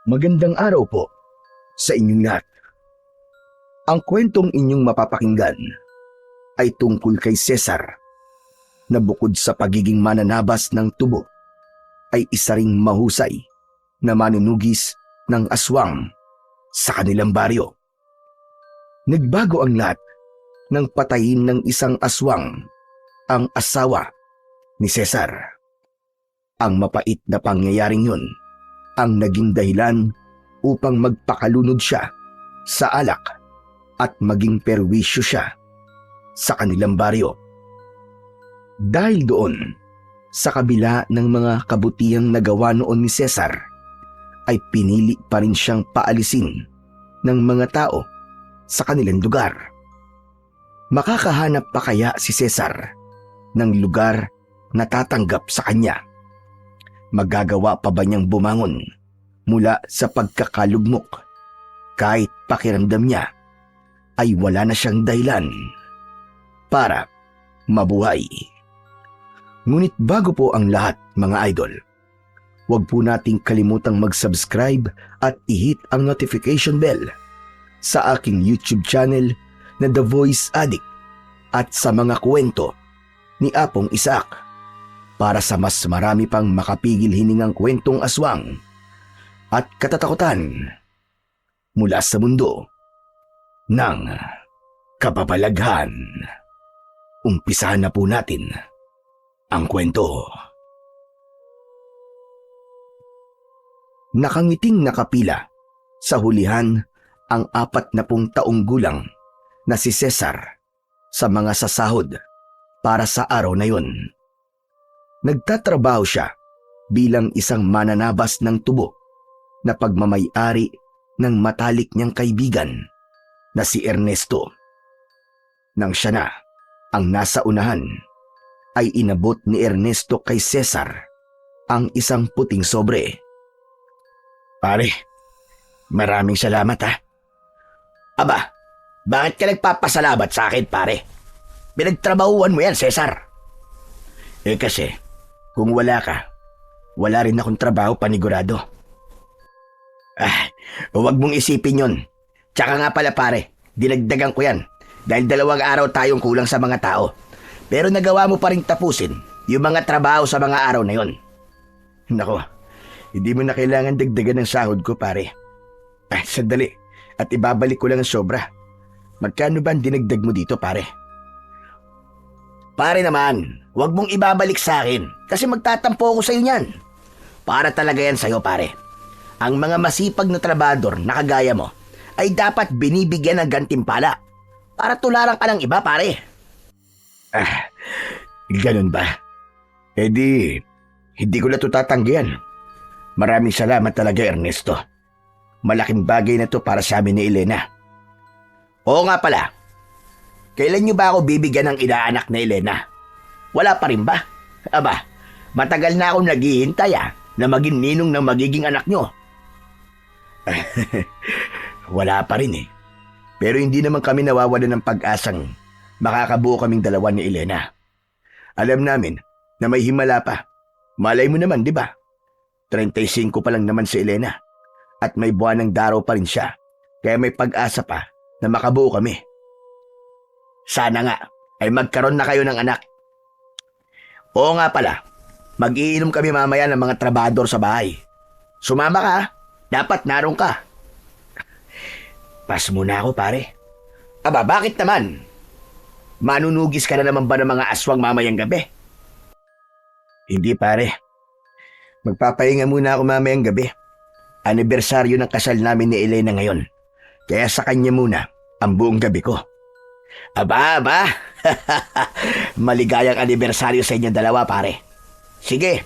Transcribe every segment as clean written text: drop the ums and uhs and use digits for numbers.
Magandang araw po sa inyong lahat. Ang kwentong inyong mapapakinggan ay tungkol kay Cesar na bukod sa pagiging mananabas ng tubo ay isa ring mahusay na manunugis ng aswang sa kanilang baryo. Nagbago ang lahat nang patayin ng isang aswang ang asawa ni Cesar. Ang mapait na pangyayaring yun ang naging dahilan upang magpakalunod siya sa alak at maging perwisyo siya sa kanilang baryo. Dahil doon, sa kabila ng mga kabutihang nagawa noon ni Cesar, ay pinili pa rin siyang paalisin ng mga tao sa kanilang lugar. Makakahanap pa kaya si Cesar ng lugar na tatanggap sa kanya? Magagawa pa ba niyang bumangon mula sa pagkakalugmok kahit pakiramdam niya ay wala na siyang dahilan para mabuhay? Ngunit bago po ang lahat, mga idol, huwag po nating kalimutang mag-subscribe at i-hit ang notification bell sa aking YouTube channel na The Voice Addict at sa mga kwento ni Apong Isaac para sa mas marami pang makapigil hiningang kwentong aswang at katatakutan mula sa mundo ng kababalaghan. Umpisahan na po natin ang kwento. Nakangiting nakapila sa hulihan ang 40 taong gulang na si Cesar sa mga sasahod para sa araw na yun. Nagtatrabaho siya bilang isang mananabas ng tubo na pagmamay-ari ng matalik niyang kaibigan na si Ernesto. Nang siya na ang nasa unahan, ay inabot ni Ernesto kay Cesar ang isang puting sobre. "Pare, maraming salamat ha." Aba, bakit ka nagpapasalamat sa akin, pare? Pinagtrabahuan mo yan, Cesar. Kasi, kung wala ka, wala rin akong trabaho panigurado. Huwag mong isipin yon. Tsaka nga pala, pare, dinagdagan ko yan dahil 2 araw tayong kulang sa mga tao. Pero nagawa mo pa rin tapusin yung mga trabaho sa mga araw na yon. Nako, hindi mo na kailangan dagdagan ng sahod ko, pare. Sandali, at ibabalik ko lang ang sobra. Magkano ba ang dinagdag mo dito, pare? Pare naman, huwag mong ibabalik sa akin kasi magtatampo ako sa iyo niyan. Para talaga yan sa'yo, pare. Ang mga masipag na trabador na kagaya mo ay dapat binibigyan ng gantimpala para tularan ka ng iba, pare. Ganun ba? Hindi ko na ito tatanggihan. Maraming salamat talaga, Ernesto. Malaking bagay na to para sa amin ni Elena. Oo nga pala. Kailan niyo ba ako bibigyan ng inaanak na Elena? Wala pa rin ba? Aba, matagal na akong naghihintay na maging ninong ng magiging anak niyo. Wala pa rin eh. Pero hindi naman kami nawawalan ng pag-asang makakabuo kaming dalawa ni Elena. Alam namin na may himala pa. Malay mo naman, di ba? 35 pa lang naman si Elena. At may buwan ng daraw pa rin siya. Kaya may pag-asa pa na makabuo kami. Sana nga ay magkaroon na kayo ng anak. Oo nga pala, mag-iinom kami mamaya ng mga trabador sa bahay. Sumama ka, dapat naroon ka. Pas muna ako, pare. Aba, bakit naman? Manunugis ka na naman ba ng mga aswang mamayang gabi? Hindi, pare. Magpapahinga muna ako mamayang gabi. Anibersaryo ng kasal namin ni Elena ngayon. Kaya sa kanya muna ang buong gabi ko. Aba. Maligayang anibersaryo sa inyong dalawa, pare. Sige,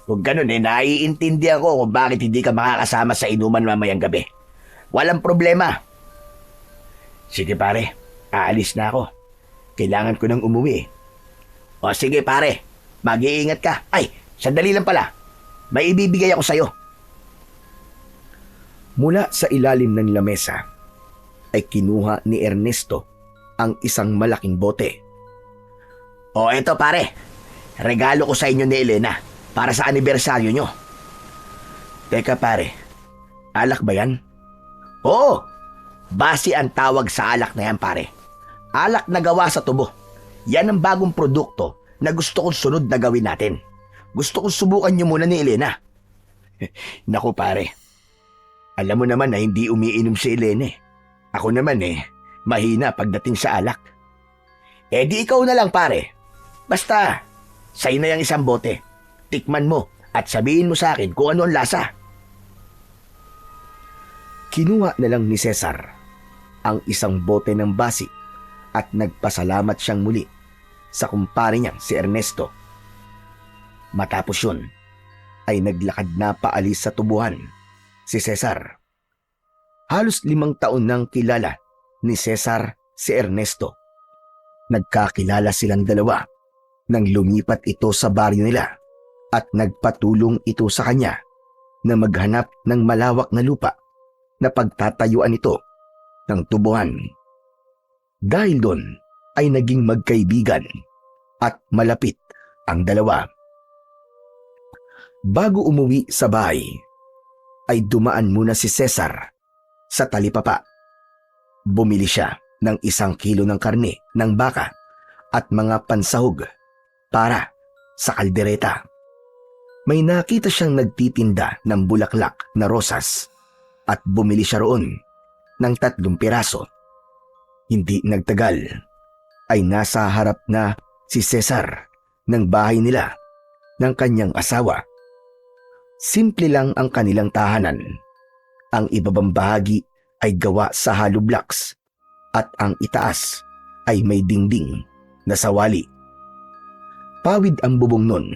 kung ganun naiintindihan ko kung bakit hindi ka makakasama sa inuman mamayang gabi. Walang problema. Sige, pare. Aalis na ako. Kailangan ko nang umuwi. O sige, pare. Mag-iingat ka. Ay, sandali lang pala. May ibibigay ako sa'yo. Mula sa ilalim ng lamesa ay kinuha ni Ernesto ang isang malaking bote. O eto, pare. Regalo ko sa inyo ni Elena para sa anibersaryo nyo. Teka, pare. Alak ba yan? Oo, base ang tawag sa alak na yan, pare. Alak na gawa sa tubo. Yan ang bagong produkto na gusto kong sunod na gawin natin. Gusto kong subukan niyo muna ni Elena. Naku pare, alam mo naman na hindi umiinom si Elena eh. Ako naman mahina pagdating sa alak. Di ikaw na lang pare. Basta, sa'yo na yung isang bote. Tikman mo at sabihin mo sa akin kung ano ang lasa. Kinuha na lang ni Cesar ang isang bote ng basi at nagpasalamat siyang muli sa kumpare niyang si Ernesto. Matapos yun, ay naglakad na paalis sa tubuhan si Cesar. Halos 5 taon nang kilala ni Cesar si Ernesto. Nagkakilala silang dalawa nang lumipat ito sa baryo nila at nagpatulong ito sa kanya na maghanap ng malawak na lupa na pagtatayuan ito ng tubuhan. Dahil doon ay naging magkaibigan at malapit ang dalawa. Bago umuwi sa bahay, ay dumaan muna si Cesar sa talipapa. Bumili siya ng 1 kilo ng karne ng baka at mga pansahog para sa kaldereta. May nakita siyang nagtitinda ng bulaklak na rosas at bumili siya roon ng 3 piraso. Hindi nagtagal ay nasa harap na si Cesar ng bahay nila ng kanyang asawa. Simple lang ang kanilang tahanan. Ang ibabang bahagi ay gawa sa hollow blocks at ang itaas ay may dingding na sawali. Pawid ang bubong nun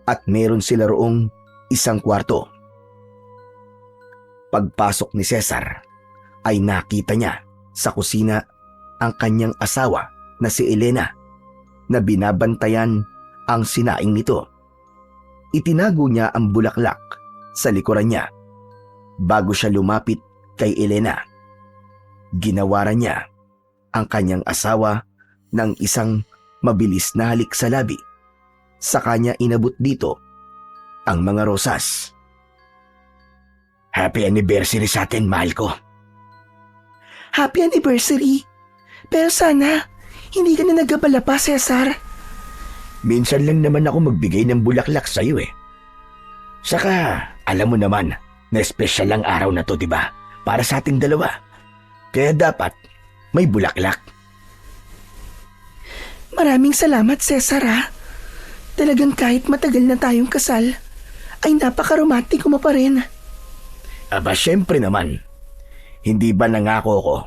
at meron sila roong 1 kwarto. Pagpasok ni Cesar ay nakita niya sa kusina ang kanyang asawa na si Elena na binabantayan ang sinaing nito. Itinago niya ang bulaklak sa likuran niya bago siya lumapit kay Elena. Ginawaran niya ang kanyang asawa ng isang mabilis na halik sa labi. Sa kanya inabot dito ang mga rosas. Happy anniversary sa atin, mahal ko. Happy anniversary. Pero sana, hindi ka na nagabala pa, Cesar. Minsan lang naman ako magbigay ng bulaklak sa'yo eh. Saka, alam mo naman na espesyal ang araw na to, diba? Para sa ating dalawa. Kaya dapat may bulaklak. Maraming salamat, Cesar ha. Talagang kahit matagal na tayong kasal, ay napaka-romantiko mo pa rin. Aba, syempre naman. Hindi ba nangako ko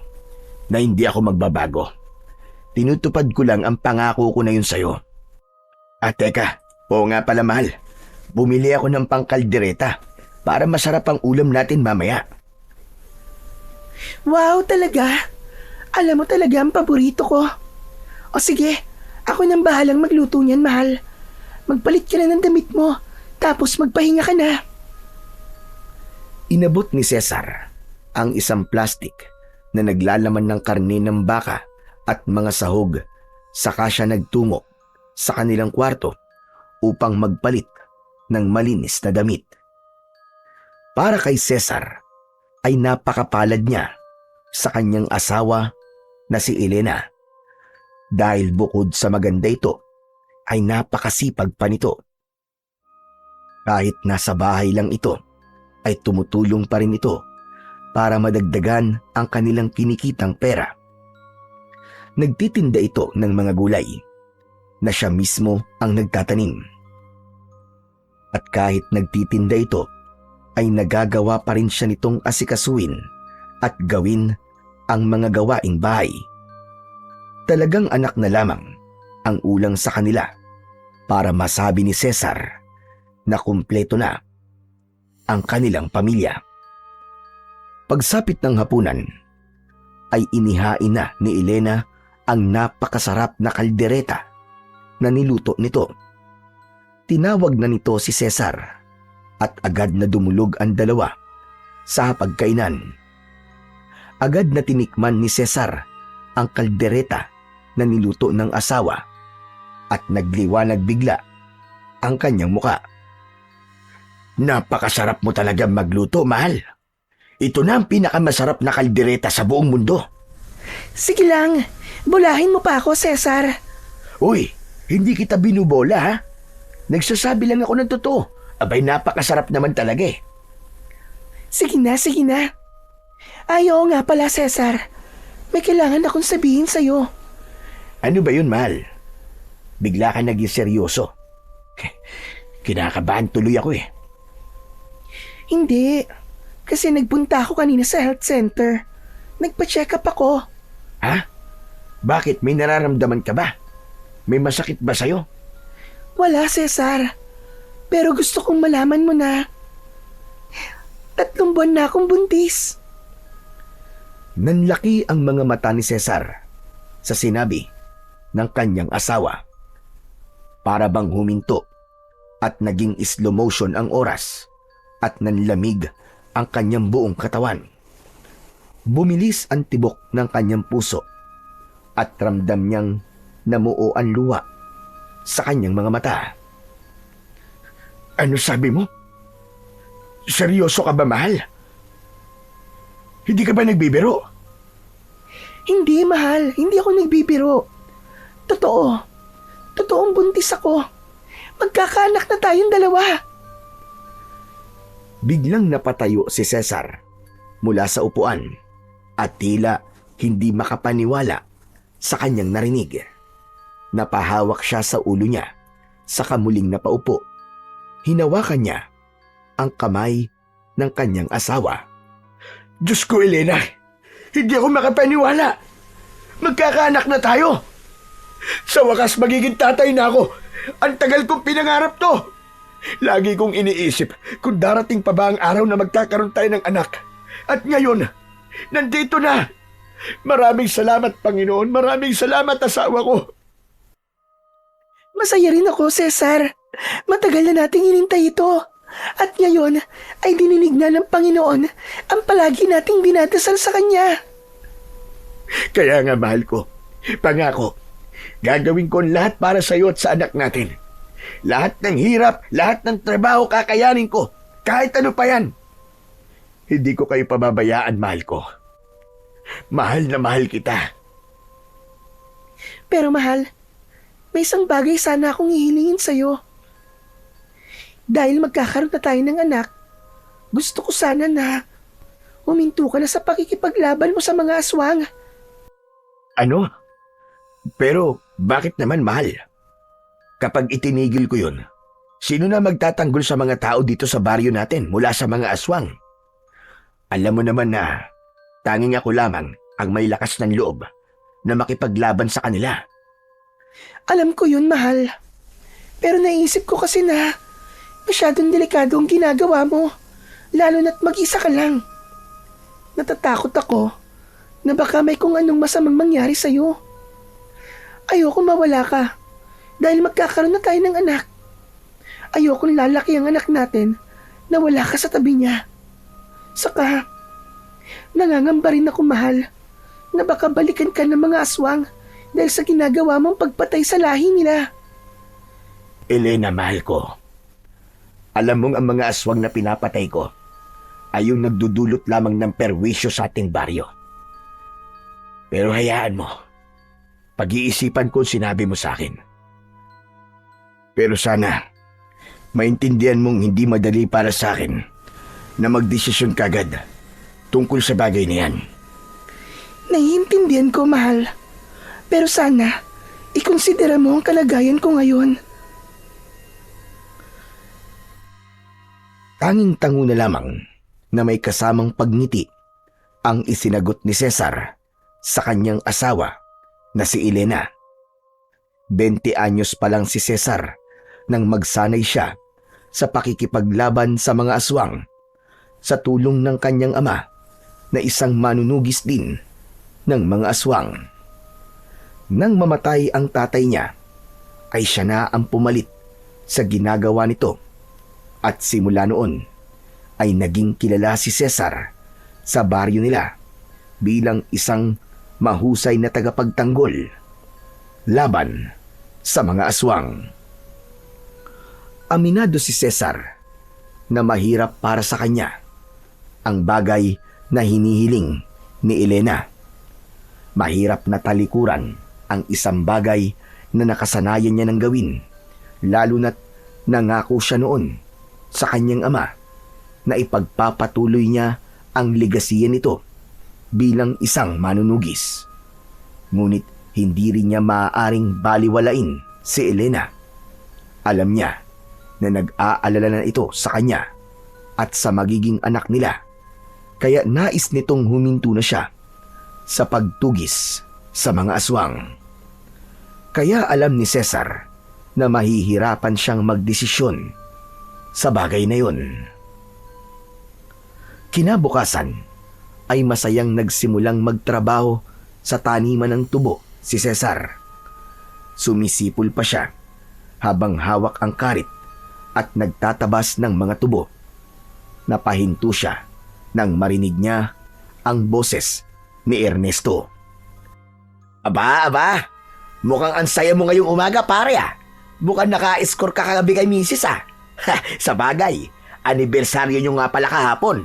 na hindi ako magbabago? Tinutupad ko lang ang pangako ko na yun sa'yo. At teka, oo nga pala mahal. Bumili ako ng pangkaldereta para masarap ang ulam natin mamaya. Wow, talaga? Alam mo talaga ang paborito ko. O sige, ako nang bahalang magluto niyan, mahal. Magpalit ka na ng damit mo, tapos magpahinga ka na. Inabot ni Cesar ang isang plastik na naglalaman ng karne ng baka at mga sahog, saka siya nagtungo sa kanilang kwarto upang magpalit ng malinis na damit. Para kay Cesar ay napakapalad niya sa kanyang asawa na si Elena dahil bukod sa maganda ito ay napakasipag pa nito. Kahit nasa bahay lang ito ay tumutulong pa rin ito para madagdagan ang kanilang kinikitang pera. Nagtitinda ito ng mga gulay na siya mismo ang nagtatanim. At kahit nagtitinda ito, ay nagagawa pa rin siya nitong asikasuin at gawin ang mga gawaing bahay. Talagang anak na lamang ang ulang sa kanila para masabi ni Cesar na kumpleto na ang kanilang pamilya. Pagsapit ng hapunan, ay inihain na ni Elena ang napakasarap na kaldereta na niluto nito. Tinawag na nito si Cesar at agad na dumulog ang dalawa sa hapagkainan. Agad na tinikman ni Cesar ang kaldereta na niluto ng asawa at nagliwanag bigla ang kanyang muka. Napakasarap mo talaga magluto, mahal. Ito na ang pinakamasarap na kaldereta sa buong mundo. Sige lang, bulahin mo pa ako, Cesar. Uy, hindi kita binubola ha. Nagsasabi lang ako ng totoo. Abay, napakasarap naman talaga eh. Sige na, sige na. Ay, oo nga pala, Cesar. May kailangan akong sabihin sa'yo. Ano ba yun, mahal? Bigla ka naging seryoso. Kinakabahan tuloy ako eh. Hindi. Kasi nagpunta ako kanina sa health center. Nagpa-check up ako. Ha? Bakit? May nararamdaman ka ba? May masakit ba sa'yo? Wala, Cesar. Pero gusto kong malaman mo na 3 buwan na akong buntis. Nanlaki ang mga mata ni Cesar sa sinabi ng kanyang asawa. Para bang huminto at naging slow motion ang oras at nanlamig ang kanyang buong katawan. Bumilis ang tibok ng kanyang puso at ramdam niyang namuo ang luha sa kanyang mga mata. Ano sabi mo? Seryoso ka ba, mahal? Hindi ka ba nagbibiro? Hindi, mahal. Hindi ako nagbibiro. Totoo. Totoong buntis ako. Magkakaanak na tayong dalawa. Biglang napatayo si Cesar mula sa upuan at tila hindi makapaniwala sa kanyang narinig. Napahawak siya sa ulo niya sa kamuling napaupo. Hinawakan niya ang kamay ng kanyang asawa. Diyos ko, Elena! Hindi ako makapaniwala! Magkakaanak na tayo! Sa wakas, magiging tatay na ako! Ang tagal kong pinangarap to! Lagi kong iniisip kung darating pa ba ang araw na magkakaroon tayo ng anak. At ngayon, nandito na! Maraming salamat, Panginoon! Maraming salamat, asawa ko! Masaya rin ako, Cesar. Matagal na nating inintay ito. At ngayon ay dininig na ng Panginoon ang palagi nating dinadasal sa Kanya. Kaya nga, mahal ko, pangako, gagawin ko ang lahat para sa iyo at sa anak natin. Lahat ng hirap, lahat ng trabaho kakayanin ko, kahit ano pa yan. Hindi ko kayo pababayaan, mahal ko. Mahal na mahal kita. Pero mahal, may isang bagay sana akong hihilingin sa'yo. Dahil magkakaroon na tayo ng anak, gusto ko sana na huminto ka na sa pakikipaglaban mo sa mga aswang. Ano? Pero bakit naman, mahal? Kapag itinigil ko yun, sino na magtatanggol sa mga tao dito sa baryo natin mula sa mga aswang? Alam mo naman na tanging ako lamang ang may lakas ng loob na makipaglaban sa kanila. Alam ko yun, mahal. Pero naisip ko kasi na masyadong delikado ang ginagawa mo, lalo na't mag-isa ka lang. Natatakot ako na baka may kung anong masamang mangyari sa'yo. Ayoko mawala ka dahil magkakaroon na tayo ng anak. Ayokong lalaki ang anak natin na wala ka sa tabi niya. Saka, nangangamba rin ako, mahal, na baka balikan ka ng mga aswang dahil sa ginagawa mong pagpatay sa lahi nila. Elena, mahal ko. Alam mong ang mga aswang na pinapatay ko ay yung nagdudulot lamang ng perwisyo sa ating baryo. Pero hayaan mo. Pag-iisipan ko sinabi mo sa akin. Pero sana, maintindihan mong hindi madali para sa akin na magdesisyon kagad tungkol sa bagay na yan. Naiintindihan ko, mahal. Pero sana, ikonsidera mo ang kalagayan ko ngayon. Tanging-tango na lamang na may kasamang pagngiti ang isinagot ni Cesar sa kanyang asawa na si Elena. 20 anyos pa lang si Cesar nang magsanay siya sa pakikipaglaban sa mga aswang sa tulong ng kanyang ama na isang manunugis din ng mga aswang. Nang mamatay ang tatay niya, ay siya na ang pumalit sa ginagawa nito. At simula noon ay naging kilala si Cesar sa baryo nila bilang isang mahusay na tagapagtanggol laban sa mga aswang. Aminado si Cesar na mahirap para sa kanya ang bagay na hinihiling ni Elena. Mahirap na talikuran ang isang bagay na nakasanayan niya ng gawin, lalo na't nangako siya noon sa kanyang ama na ipagpapatuloy niya ang legasiya nito bilang isang manunugis. Ngunit hindi rin niya maaaring baliwalain si Elena. Alam niya na nag-aalala na ito sa kanya at sa magiging anak nila, kaya nais nitong huminto na siya sa pagtugis sa mga aswang. Kaya alam ni Cesar na mahihirapan siyang magdesisyon sa bagay na yun. Kinabukasan ay masayang nagsimulang magtrabaho sa taniman ng tubo si Cesar. Sumisipol pa siya habang hawak ang karit at nagtatabas ng mga tubo. Napahinto siya nang marinig niya ang boses ni Ernesto. Aba, mukhang ang saya mo ngayong umaga, pare ah. Mukhang naka-score ka kagabi kay misis ah. Sa bagay, anibersaryo nyo nga pala kahapon.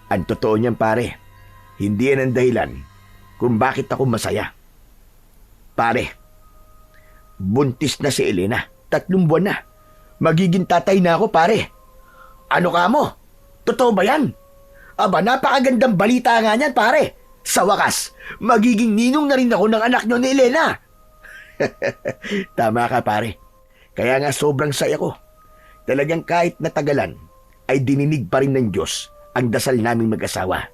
Ang totoo niyan pare, hindi yan ang dahilan kung bakit ako masaya. Pare, buntis na si Elena. 3 buwan na. Magiging tatay na ako, pare. Ano ka mo? Totoo ba yan? Aba, napakagandang balita nga niyan, pare. Sa wakas, magiging ninong na rin ako ng anak nyo ni Elena. Tama ka pare. Kaya nga sobrang saya ko. Talagang kahit natagalan, ay dininig pa rin ng Diyos ang dasal naming mag-asawa.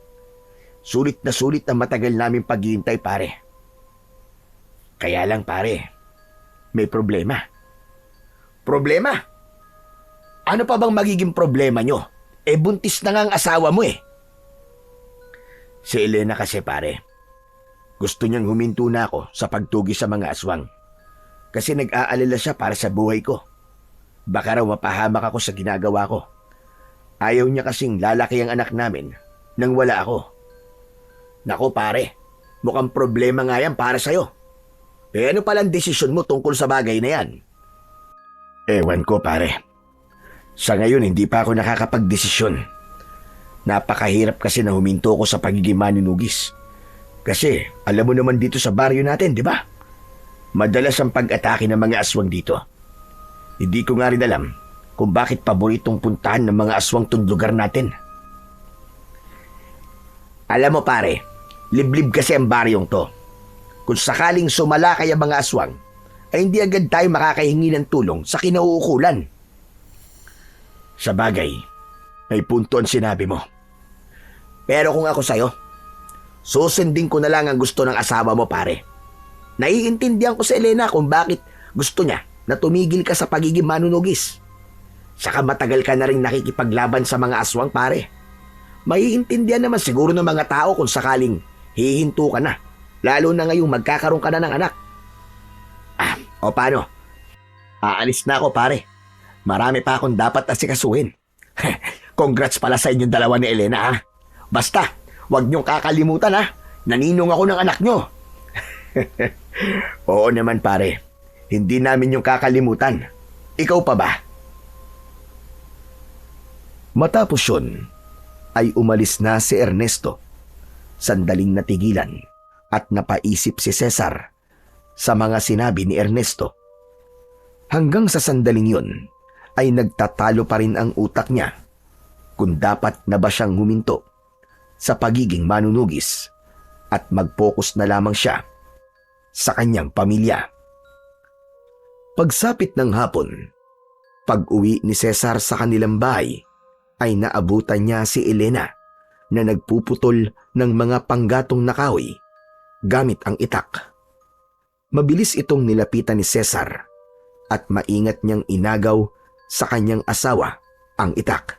Sulit na sulit ang matagal naming paghihintay pare. Kaya lang pare, may problema. Problema? Ano pa bang magiging problema nyo? Buntis na nga ang asawa mo eh. Si Elena kasi pare, gusto niyang huminto na ako sa pagtugi sa mga aswang. Kasi nag-aalala siya para sa buhay ko. Baka raw mapahamak ako sa ginagawa ko. Ayaw niya kasing lalaki ang anak namin nang wala ako. Nako pare, mukhang problema nga yan para sa'yo. Ano palang desisyon mo tungkol sa bagay na yan? Ewan ko pare. Sa ngayon hindi pa ako nakakapagdesisyon. Napakahirap kasi na huminto ko sa pagiging manunugis. Kasi alam mo naman dito sa baryo natin, di ba? Madalas ang pag-atake ng mga aswang dito. Hindi ko nga rin alam kung bakit paboritong puntahan ng mga aswang tong lugar natin. Alam mo pare, liblib kasi ang baryong to. Kung sakaling sumalakay ang mga aswang, ay hindi agad tayo makakahingi ng tulong sa kinauukulan. Sa bagay, may punto ang sinabi mo. Pero kung ako sa'yo, susundin ko na lang ang gusto ng asawa mo pare. Naiintindihan ko sa Elena kung bakit gusto niya na tumigil ka sa pagiging manunugis. Saka matagal ka na rin nakikipaglaban sa mga aswang pare. Maiintindihan naman siguro ng mga tao kung sakaling hihinto ka na, lalo na ngayong magkakaroon ka na ng anak. O paano? Aalis na ako pare. Marami pa akong dapat asikasuhin. Congrats pala sa inyong dalawa ni Elena ha. Basta, huwag niyong kakalimutan ha. Naninong ako ng anak niyo. Oo naman pare. Hindi namin yung kakalimutan. Ikaw pa ba? Matapos yun, ay umalis na si Ernesto. Sandaling natigilan at napaisip si Cesar sa mga sinabi ni Ernesto. Hanggang sa sandaling yun, ay nagtatalo pa rin ang utak niya kung dapat na ba siyang huminto sa pagiging manunugis at mag-focus na lamang siya sa kanyang pamilya. Pagsapit ng hapon, pag-uwi ni Cesar sa kanilang bahay, ay naabutan niya si Elena na nagpuputol ng mga panggatong na kahoy gamit ang itak. Mabilis itong nilapitan ni Cesar at maingat niyang inagaw sa kanyang asawa ang itak.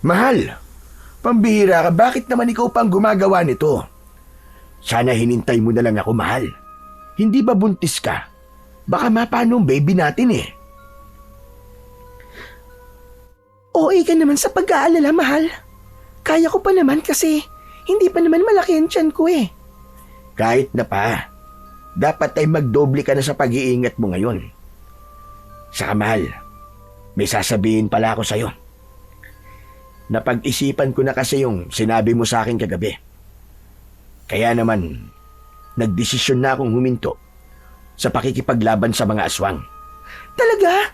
Mahal, pambihira ka, bakit naman ikaw pang gumagawa nito? Sana hinintay mo na lang ako, mahal. Hindi ba buntis ka? Baka mapano ang baby natin eh. OA ka naman sa pag-aalala, mahal. Kaya ko pa naman kasi hindi pa naman malaki ang tiyan ko eh. Kahit na pa, dapat ay magdoble ka na sa pag-iingat mo ngayon. Saka mahal, may sasabihin pala ako sa'yo. Napag-isipan ko na kasi yung sinabi mo sa akin kagabi. Kaya naman, nagdesisyon na akong huminto sa pakikipaglaban sa mga aswang. Talaga?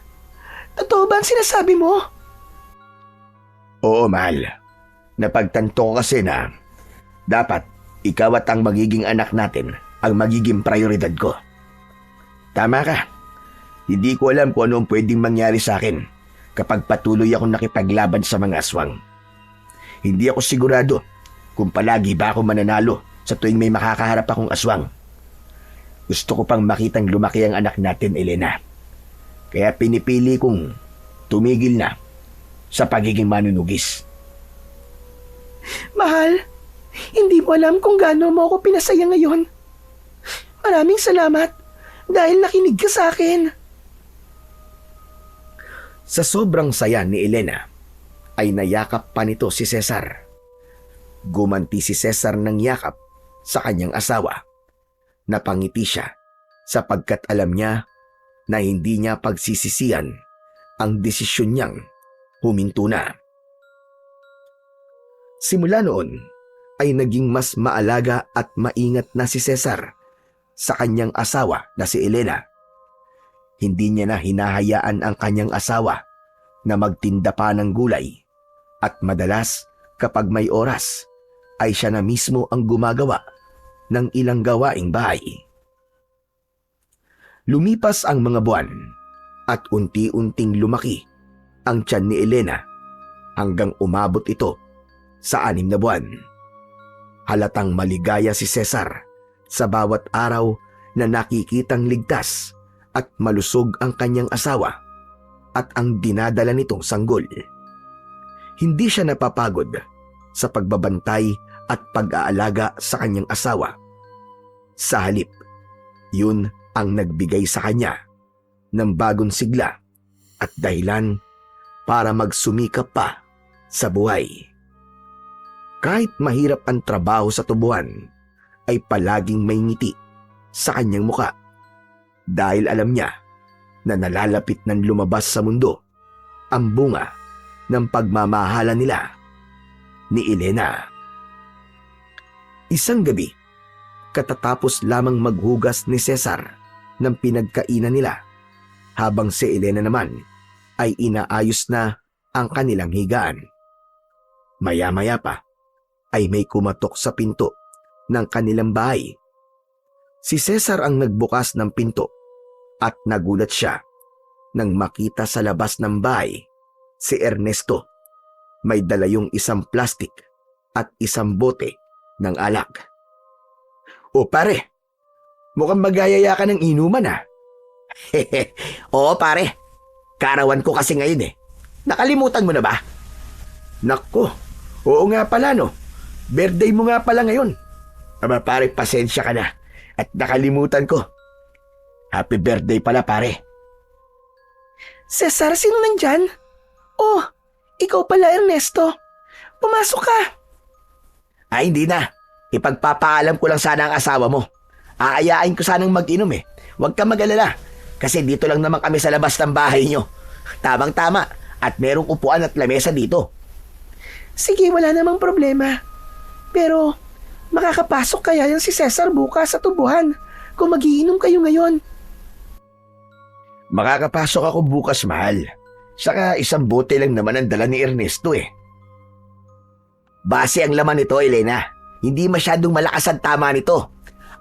Totoo ba ang sinasabi mo? Oo, mahal. Napagtanto ko kasi na dapat ikaw at ang magiging anak natin ang magiging prioridad ko. Tama ka. Hindi ko alam kung ano ang pwedeng mangyari sa akin kapag patuloy akong nakipaglaban sa mga aswang. Hindi ako sigurado kung palagi ba ako mananalo sa tuwing may makakaharap akong aswang. Gusto ko pang makitang lumaki ang anak natin, Elena. Kaya pinipili kong tumigil na sa pagiging manunugis. Mahal, hindi mo alam kung gaano mo ako pinasaya ngayon. Maraming salamat dahil nakinig ka sa akin. Sa sobrang saya ni Elena, ay nayakap pa nito si Cesar. Gumanti si Cesar ng yakap sa kanyang asawa. Napangiti siya sapagkat alam niya na hindi niya pagsisisihan ang desisyon niyang huminto na. Simula noon ay naging mas maalaga at maingat na si Cesar sa kanyang asawa na si Elena. Hindi niya na hinahayaan ang kanyang asawa na magtinda pa ng gulay at madalas kapag may oras ay siya na mismo ang gumagawa ng ilang gawaing bahay. Lumipas ang mga buwan at unti-unting lumaki ang tiyan ni Elena hanggang umabot ito sa 6 na buwan. Halatang maligaya si Cesar sa bawat araw na nakikitang ligtas at malusog ang kanyang asawa at ang dinadala nitong sanggol. Hindi siya napapagod sa pagbabantay at pag-aalaga sa kanyang asawa. Sa halip, yun ang nagbigay sa kanya ng bagong sigla at dahilan para magsumikap pa sa buhay. Kahit mahirap ang trabaho sa tubuhan, ay palaging may ngiti sa kanyang muka dahil alam niya na nalalapit ng lumabas sa mundo ang bunga ng pagmamahala nila ni Elena. Isang gabi, katatapos lamang maghugas ni Cesar ng pinagkainan nila, habang si Elena naman ay inaayos na ang kanilang higaan. Maya-maya pa ay may kumatok sa pinto ng kanilang bahay. Si Cesar ang nagbukas ng pinto at nagulat siya nang makita sa labas ng bahay si Ernesto. May dala yung isang plastik at isang bote ng alak. O pare, mukhang magayaya ka ng inuman ah. Oo pare, karawan ko kasi ngayon eh. Nakalimutan mo na ba? Nako, oo nga pala no. Birthday mo nga pala ngayon. Aba pare, pasensya ka na at nakalimutan ko. Happy birthday pala pare. Cesar, sino nandyan? Oh, ikaw pala Ernesto. Pumasok ka. Ay hindi na, ipagpapaalam ko lang sana ang asawa mo. Aayain ko sanang mag-inom eh. Huwag ka mag-alala kasi dito lang naman kami sa labas ng bahay nyo. Tamang-tama at merong upuan at lamesa dito. Sige, wala namang problema. Pero makakapasok kaya yan si Cesar bukas sa tubuhan kung magiinom kayo ngayon? Makakapasok ako bukas, mahal. Saka isang bote lang naman ang dala ni Ernesto eh. Base ang laman nito, Elena. Hindi masyadong malakas ang tama nito.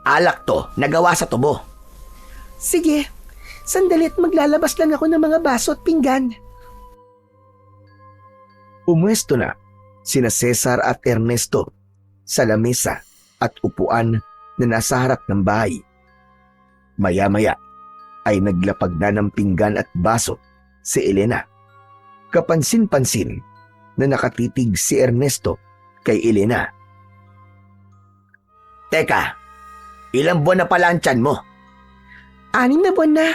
Alak to, nagawa sa tubo. Sige, sandali at maglalabas lang ako ng mga baso at pinggan. Umwesto na sina Cesar at Ernesto sa lamesa at upuan na nasa harap ng bahay. Maya-maya ay naglapag na ng pinggan at baso si Elena. Kapansin-pansin na nakatitig si Ernesto kay Elena. Teka, ilang buwan na pala ang tiyan mo? 6 na buwan na.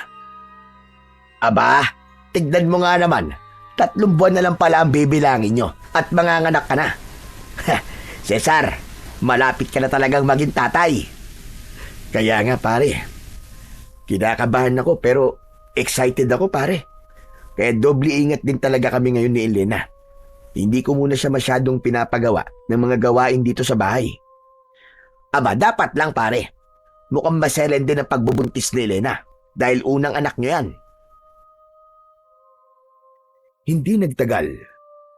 Aba, tignan mo nga naman. 3 buwan na lang pala ang bibilangin nyo at manganganak ka na. Cesar, malapit ka na talagang maging tatay. Kaya nga pare, kinakabahan ako pero excited ako pare. Kaya doble ingat din talaga kami ngayon ni Elena. Hindi ko muna siya masyadong pinapagawa ng mga gawain dito sa bahay. Aba, dapat lang pare. Mukhang maselen din ang pagbubuntis ni Elena dahil unang anak niyo yan. Hindi nagtagal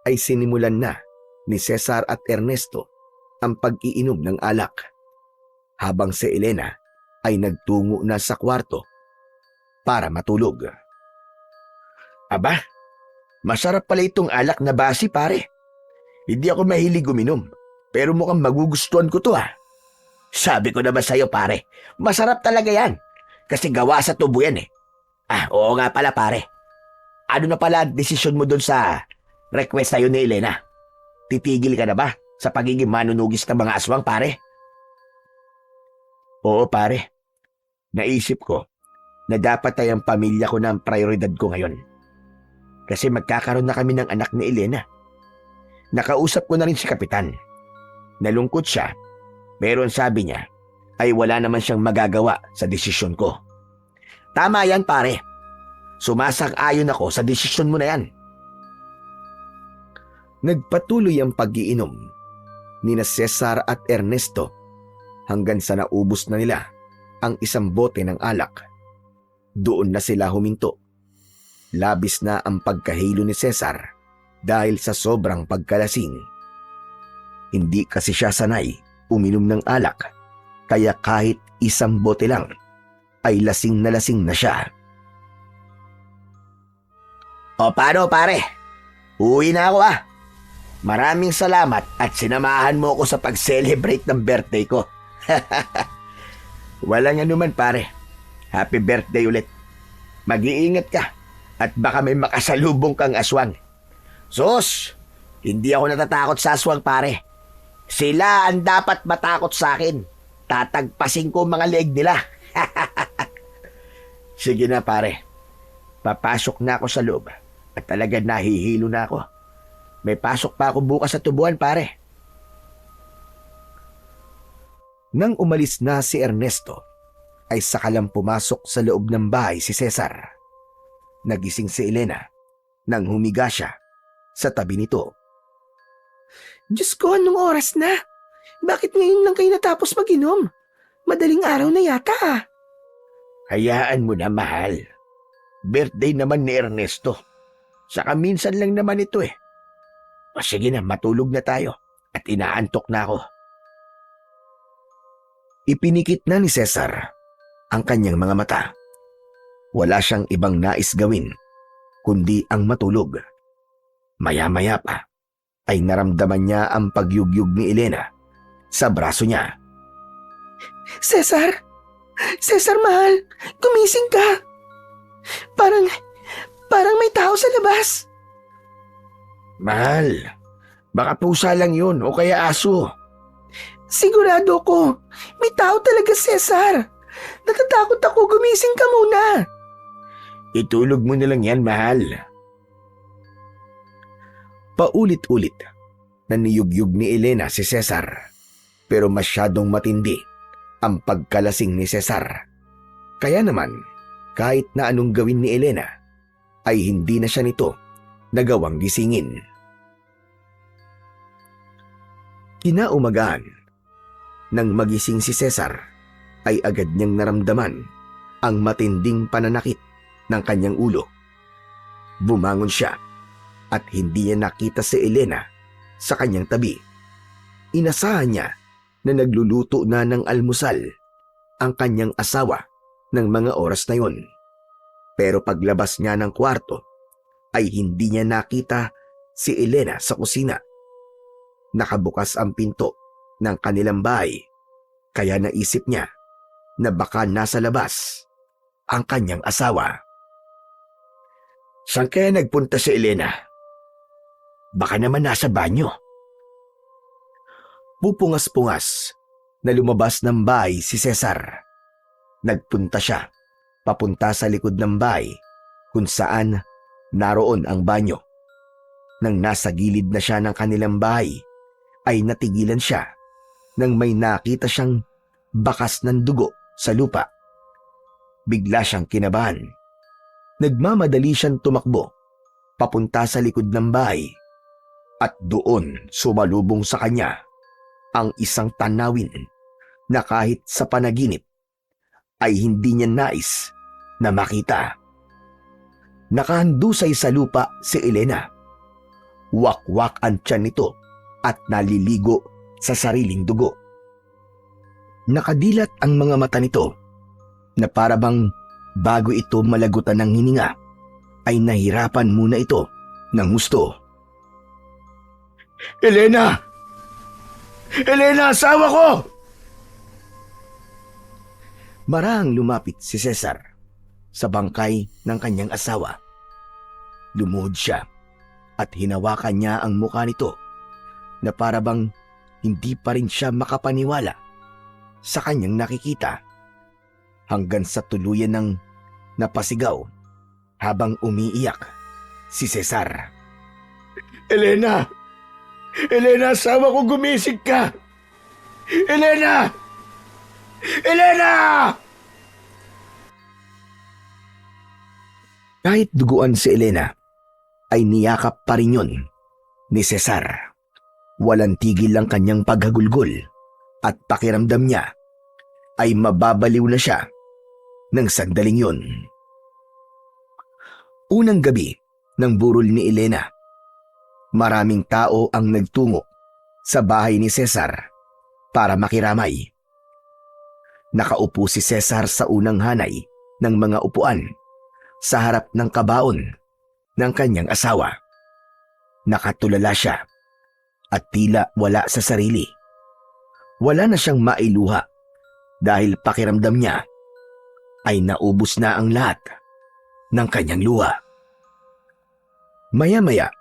ay sinimulan na ni Cesar at Ernesto ang pag-iinom ng alak, habang si Elena ay nagtungo na sa kwarto para matulog. Aba, masarap pala itong alak na basi pare. Hindi ako mahilig uminom, pero mukhang magugustuhan ko to ah. Sabi ko na ba sa'yo pare, masarap talaga yan. Kasi gawa sa tubo yan eh. Ah, oo nga pala pare. Ano na pala ang desisyon mo dun sa request sa'yo ni Elena? Titigil ka na ba sa pagiging manunugis ng mga aswang pare? Oo pare. Naisip ko na dapat ay ang pamilya ko na ang prioridad ko ngayon. Kasi magkakaroon na kami ng anak ni Elena. Nakausap ko na rin si Kapitan. Nalungkot siya, pero ang sabi niya ay wala naman siyang magagawa sa desisyon ko. Tama yan pare. Sumasang-ayon ako sa desisyon mo na yan. Nagpatuloy ang pag-iinom nina Cesar at Ernesto hanggang sa naubos na nila ang isang bote ng alak. Doon na sila huminto. Labis na ang pagkahilo ni Cesar dahil sa sobrang pagkalasing. Hindi kasi siya sanay uminom ng alak, kaya kahit isang bote lang ay lasing na siya. O paano pare? Uwi na ako ah. Maraming salamat at sinamahan mo ako sa pag-celebrate ng birthday ko. Walang anuman pare. Happy birthday ulit. Mag-iingat ka at baka may makasalubong kang aswang. Sus, hindi ako natatakot sa aswang pare. Sila ang dapat matakot sa akin. Tatagpasin ko mga leeg nila. Sige na pare. Papasok na ako sa loob at talaga nahihilo na ako. May pasok pa ako bukas sa tubuan pare. Nang umalis na si Ernesto, ay saka lang pumasok sa loob ng bahay si Cesar. Nagising si Elena nang humiga siya sa tabi nito. Diyos ko, anong oras na? Bakit ngayon lang kayo natapos mag-inom? Madaling araw na yata ah. Hayaan mo na mahal. Birthday naman ni Ernesto. Saka minsan lang naman ito eh. O sige na, matulog na tayo at inaantok na ako. Ipinikit na ni Cesar ang kanyang mga mata. Wala siyang ibang nais gawin kundi ang matulog. Maya-maya pa ay naramdaman niya ang pagyugyug ni Elena sa braso niya. Cesar! Cesar, mahal! Gumising ka! Parang may tao sa labas. Mahal, baka pusa lang yun o kaya aso. Sigurado ko, may tao talaga, Cesar. Natatakot ako, gumising ka muna. Itulog mo na lang yan, mahal. Paulit-ulit na niyugyug ni Elena si Cesar, pero masyadong matindi ang pagkalasing ni Cesar. Kaya naman, kahit na anong gawin ni Elena, ay hindi na siya nito nagawang gisingin. Kinaumagahan, nang magising si Cesar, ay agad niyang naramdaman ang matinding pananakit ng kanyang ulo. Bumangon siya at hindi niya nakita si Elena sa kanyang tabi. Inasahan niya na nagluluto na ng almusal ang kanyang asawa ng mga oras na yon. Pero paglabas niya ng kwarto ay hindi niya nakita si Elena sa kusina. Nakabukas ang pinto ng kanilang bahay, kaya naisip niya na baka nasa labas ang kanyang asawa. Saan kaya nagpunta si Elena? Baka naman nasa banyo. Pupungas-pungas na lumabas ng bahay si Cesar. Nagpunta siya papunta sa likod ng bahay kung saan naroon ang banyo. Nang nasa gilid na siya ng kanilang bahay, ay natigilan siya nang may nakita siyang bakas ng dugo sa lupa. Bigla siyang kinabahan. Nagmamadali siyang tumakbo papunta sa likod ng bahay. At doon sumalubong sa kanya ang isang tanawin na kahit sa panaginip ay hindi niya nais na makita. Nakahandusay sa lupa si Elena. Wakwak ang tiyan nito at naliligo sa sariling dugo. Nakadilat ang mga mata nito na para bang bago ito malagutan ng hininga ay nahirapan muna ito ng gusto. Elena! Elena, asawa ko! Marahang lumapit si Cesar sa bangkay ng kanyang asawa. Lumuhod siya at hinawakan niya ang mukha nito na para bang hindi pa rin siya makapaniwala sa kanyang nakikita hanggang sa tuluyan ng napasigaw habang umiiyak si Cesar. Elena! Elena, asawa ko, gumising ka! Elena! Elena! Kahit duguan si Elena, ay niyakap pa rin yun ni Cesar. Walang tigil ang kanyang paghagulgol at pakiramdam niya ay mababaliw na siya ng sandaling yun. Unang gabi ng burol ni Elena, maraming tao ang nagtungo sa bahay ni Cesar para makiramay. Nakaupo si Cesar sa unang hanay ng mga upuan sa harap ng kabaon ng kanyang asawa. Nakatulala siya at tila wala sa sarili. Wala na siyang mailuha dahil pakiramdam niya ay naubos na ang lahat ng kanyang luha. Maya-maya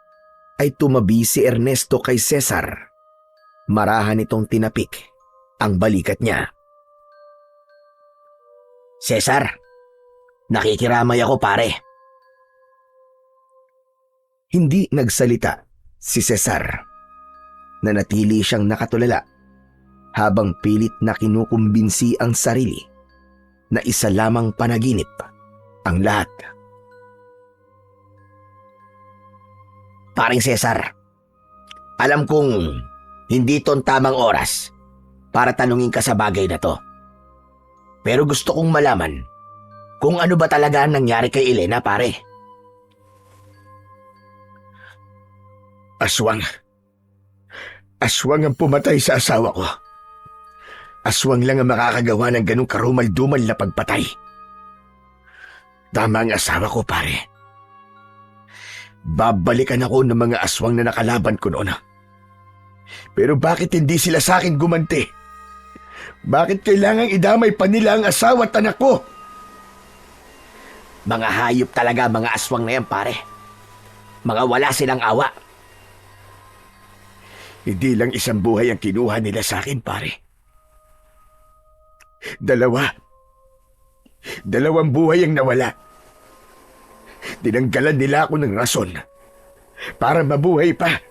ay tumabi si Ernesto kay Cesar. Marahan itong tinapik ang balikat niya. Cesar, nakikiramay ako pare. Hindi nagsalita si Cesar. Nanatili siyang nakatulala habang pilit na kinukumbinsi ang sarili na isa lamang panaginip ang lahat. Paring Cesar, alam kong hindi to ang tamang oras para tanungin ka sa bagay na to. Pero gusto kong malaman kung ano ba talaga ang nangyari kay Elena, pare. Aswang. Aswang ang pumatay sa asawa ko. Aswang lang ang makakagawa ng ganong karumal-dumal na pagpatay. Tama ang asawa ko, pare. Babalikan ako ng mga aswang na nakalaban ko noon. Pero bakit hindi sila sa akin gumanti? Bakit kailangang idamay pa nila ang asawa at anak ko? Mga hayop talaga mga aswang na yan, pare. Mga wala silang awa. Hindi lang isang buhay ang kinuha nila sa akin, pare. Dalawang buhay ang nawala. Dinanggalan nila ako ng rason para mabuhay pa.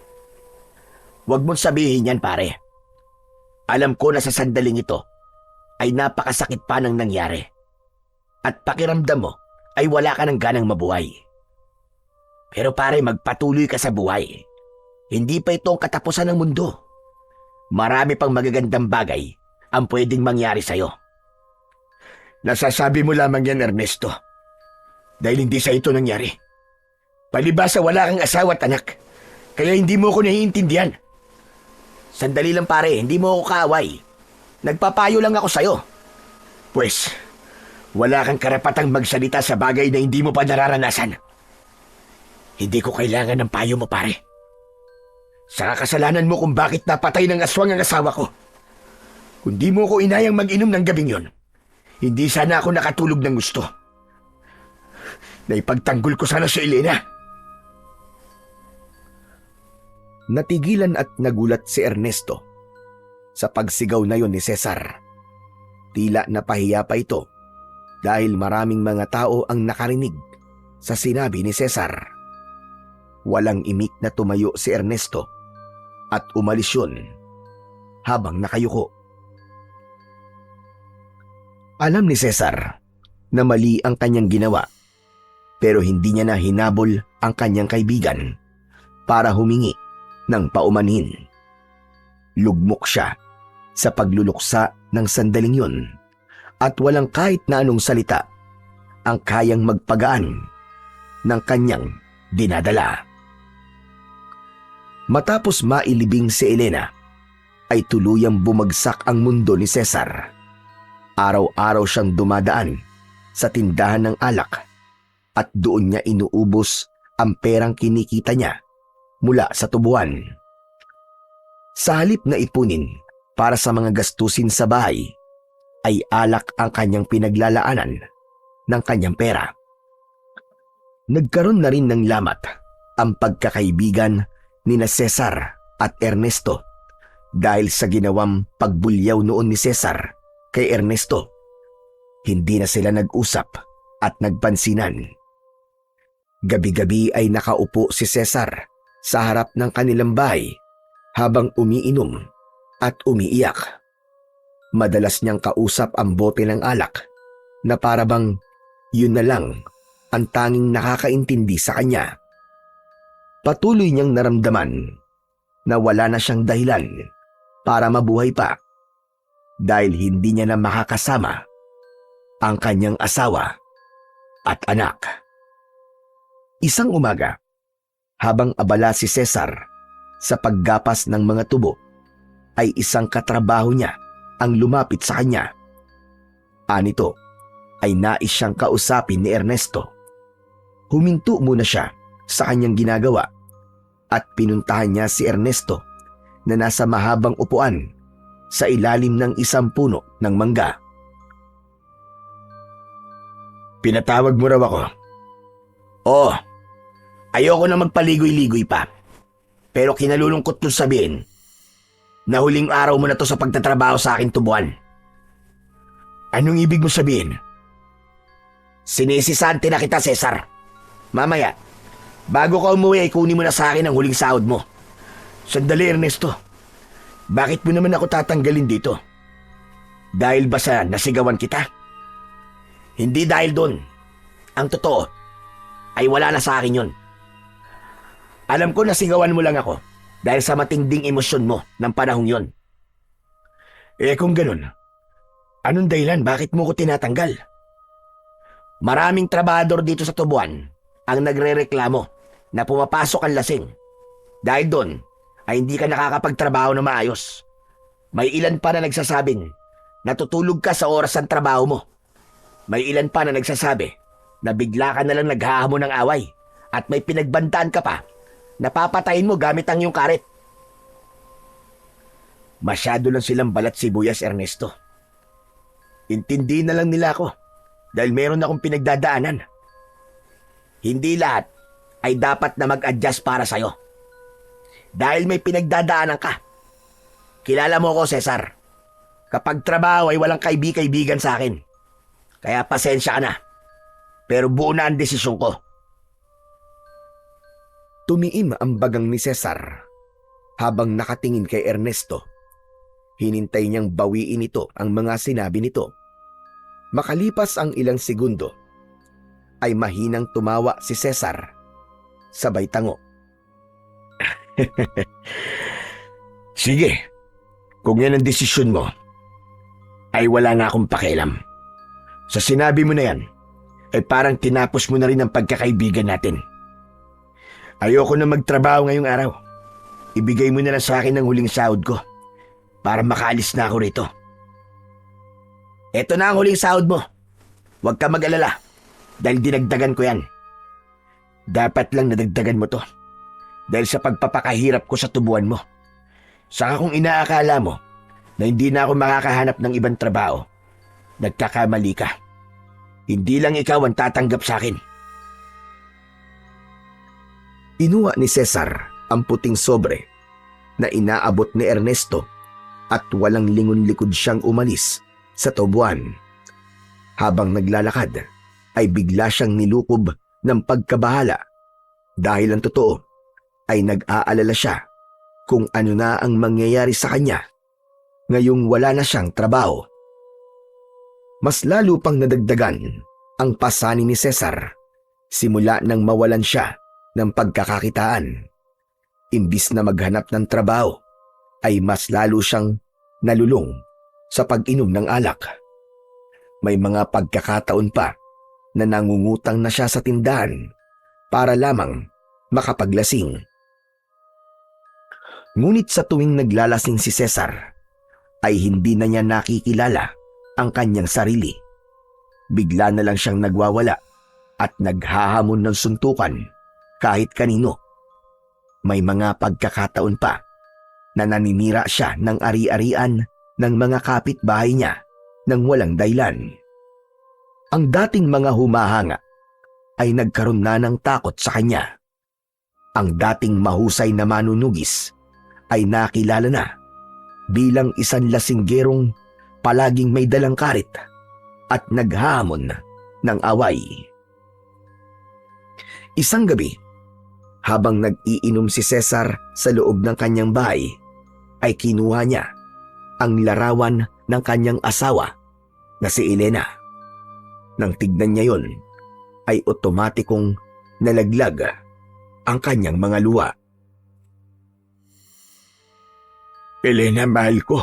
Huwag mong sabihin yan, pare. Alam ko na sa sandaling ito ay napakasakit pa ng nangyari. At pakiramdam mo ay wala ka ng ganang mabuhay. Pero pare, magpatuloy ka sa buhay. Hindi pa ito ang katapusan ng mundo. Marami pang magagandang bagay ang pwedeng mangyari sa'yo. Nasasabi mo lamang yan, Ernesto. Dahil hindi sa ito nangyari. Palibasa wala kang asawa at anak. Kaya hindi mo ko naiintindihan. Sandali lang pare, hindi mo ako kaaway. Nagpapayo lang ako sa'yo. Pues, wala kang karapatang magsalita sa bagay na hindi mo pa nararanasan. Hindi ko kailangan ng payo mo, pare. Sa kasalanan mo kung bakit napatay ng aswang ang asawa ko. Kung di mo ko inayang mag-inom ng gabing yon, hindi sana ako nakatulog ng gusto. Naipagtanggol ko sana si Elena. Natigilan at nagulat si Ernesto sa pagsigaw na yon ni Cesar. Tila napahiya pa ito dahil maraming mga tao ang nakarinig sa sinabi ni Cesar. Walang imik na tumayo si Ernesto at umalis yun habang nakayuko. Alam ni Cesar na mali ang kanyang ginawa pero hindi niya na hinabol ang kanyang kaibigan para humingi ng paumanhin. Lugmok siya sa pagluluksa ng sandaling yun at walang kahit na anong salita ang kayang magpagaan ng kanyang dinadala. Matapos mailibing si Elena, ay tuluyang bumagsak ang mundo ni Cesar. Araw-araw siyang dumadaan sa tindahan ng alak at doon niya inuubos ang perang kinikita niya mula sa tubuan. Sa halip na ipunin para sa mga gastusin sa bahay, ay alak ang kanyang pinaglalaanan ng kanyang pera. Nagkaroon na rin ng lamat ang pagkakaibigan nina Cesar at Ernesto dahil sa ginawang pagbulyaw noon ni Cesar kay Ernesto. Hindi na sila nag-usap at nagpansinan. Gabi-gabi ay nakaupo si Cesar sa harap ng kanilang bahay habang umiinom at umiiyak. Madalas niyang kausap ang bote ng alak na parabang yun na lang ang tanging nakakaintindi sa kanya. Patuloy niyang naramdaman na wala na siyang dahilan para mabuhay pa dahil hindi niya na makakasama ang kanyang asawa at anak. Isang umaga, habang abala si Cesar sa paggapas ng mga tubo, ay isang katrabaho niya ang lumapit sa kanya. Anito ay nais siyang kausapin ni Ernesto. Huminto muna siya sa kanyang ginagawa at pinuntahan niya si Ernesto na nasa mahabang upuan sa ilalim ng isang puno ng mangga. Pinatawag mo raw ako? Oo. Ayoko na magpaligoy-ligoy pa. Pero kinalulungkot kong sabihin na huling araw mo na to sa pagtatrabaho sa aking tubuan. Anong ibig mo sabihin? Sinisisante na kita, Cesar. Mamaya, bago ka umuwi ay kunin mo na sa akin ang huling sahod mo. Sandali, Ernesto. Bakit mo naman ako tatanggalin dito? Dahil ba sa nasigawan kita? Hindi dahil doon. Ang totoo ay wala na sa akin yon. Alam ko nasigawan mo lang ako dahil sa matinding emosyon mo ng panahong yon. Eh kung ganun, anong dahilan bakit mo ko tinatanggal? Maraming trabahador dito sa tubuan ang nagrereklamo na pumapasok ang lasing. Dahil doon ay hindi ka nakakapagtrabaho na maayos. May ilan pa na nagsasabing natutulog ka sa oras ng trabaho mo. May ilan pa na nagsasabi na bigla ka na lang naghahamon ng away at may pinagbantaan ka pa. Napapatayin mo gamit ang iyong karet. Masyado lang silang balat sibuyas, Ernesto. Intindi na lang nila ako dahil meron akong pinagdadaanan. Hindi lahat ay dapat na mag-adjust para sa'yo. Dahil may pinagdadaanan ka. Kilala mo ko, Cesar. Kapag trabaho ay walang kaibigan sa akin. Kaya pasensya ka na. Pero buo na ang desisyon ko. Tumiim ang bagang ni Cesar habang nakatingin kay Ernesto. Hinintay niyang bawiin ito ang mga sinabi nito. Makalipas ang ilang segundo, ay mahinang tumawa si Cesar. Sabay tango. Sige, kung yan ang desisyon mo, ay wala na akong pakialam. Sa sinabi mo na yan, ay parang tinapos mo na rin ang pagkakaibigan natin. Ayoko na magtrabaho ngayong araw. Ibigay mo na lang sa akin ang huling sahod ko para makaalis na ako rito. Eto na ang huling sahod mo. Huwag ka mag-alala dahil dinagdagan ko yan. Dapat lang nadagdagan mo to dahil sa pagpapakahirap ko sa tubuan mo. Saka kung inaakala mo na hindi na ako makakahanap ng ibang trabaho, nagkakamali ka. Hindi lang ikaw ang tatanggap sa akin. Inuha ni Cesar ang puting sobre na inaabot ni Ernesto at walang lingon-likod siyang umalis sa tubuan. Habang naglalakad ay bigla siyang nilukob ng pagkabahala dahil ang totoo ay nag-aalala siya kung ano na ang mangyayari sa kanya ngayong wala na siyang trabaho. Mas lalo pang nadagdagan ang pasanin ni Cesar simula nang mawalan siya ng pagkakakitaan. Imbis na maghanap ng trabaho, ay mas lalo siyang nalulong sa pag-inom ng alak. May mga pagkakataon pa na nangungutang na siya sa tindahan para lamang makapaglasing. Ngunit sa tuwing naglalasing si Cesar, ay hindi na niya nakikilala ang kanyang sarili. Bigla na lang siyang nagwawala at naghahamon ng suntukan kahit kanino. May mga pagkakataon pa na naninira siya ng ari-arian ng mga kapitbahay niya nang walang dahilan. Ang dating mga humahanga ay nagkaroon na ng takot sa kanya. Ang dating mahusay na manunugis ay nakilala na bilang isang lasinggerong palaging may dalang karit at naghahamon ng away. Isang gabi, habang nag-iinom si Cesar sa loob ng kanyang bahay, ay kinuha niya ang larawan ng kanyang asawa na si Elena. Nang tignan niya yon, ay otomatikong nalaglag ang kanyang mga luha. Elena, mahal ko.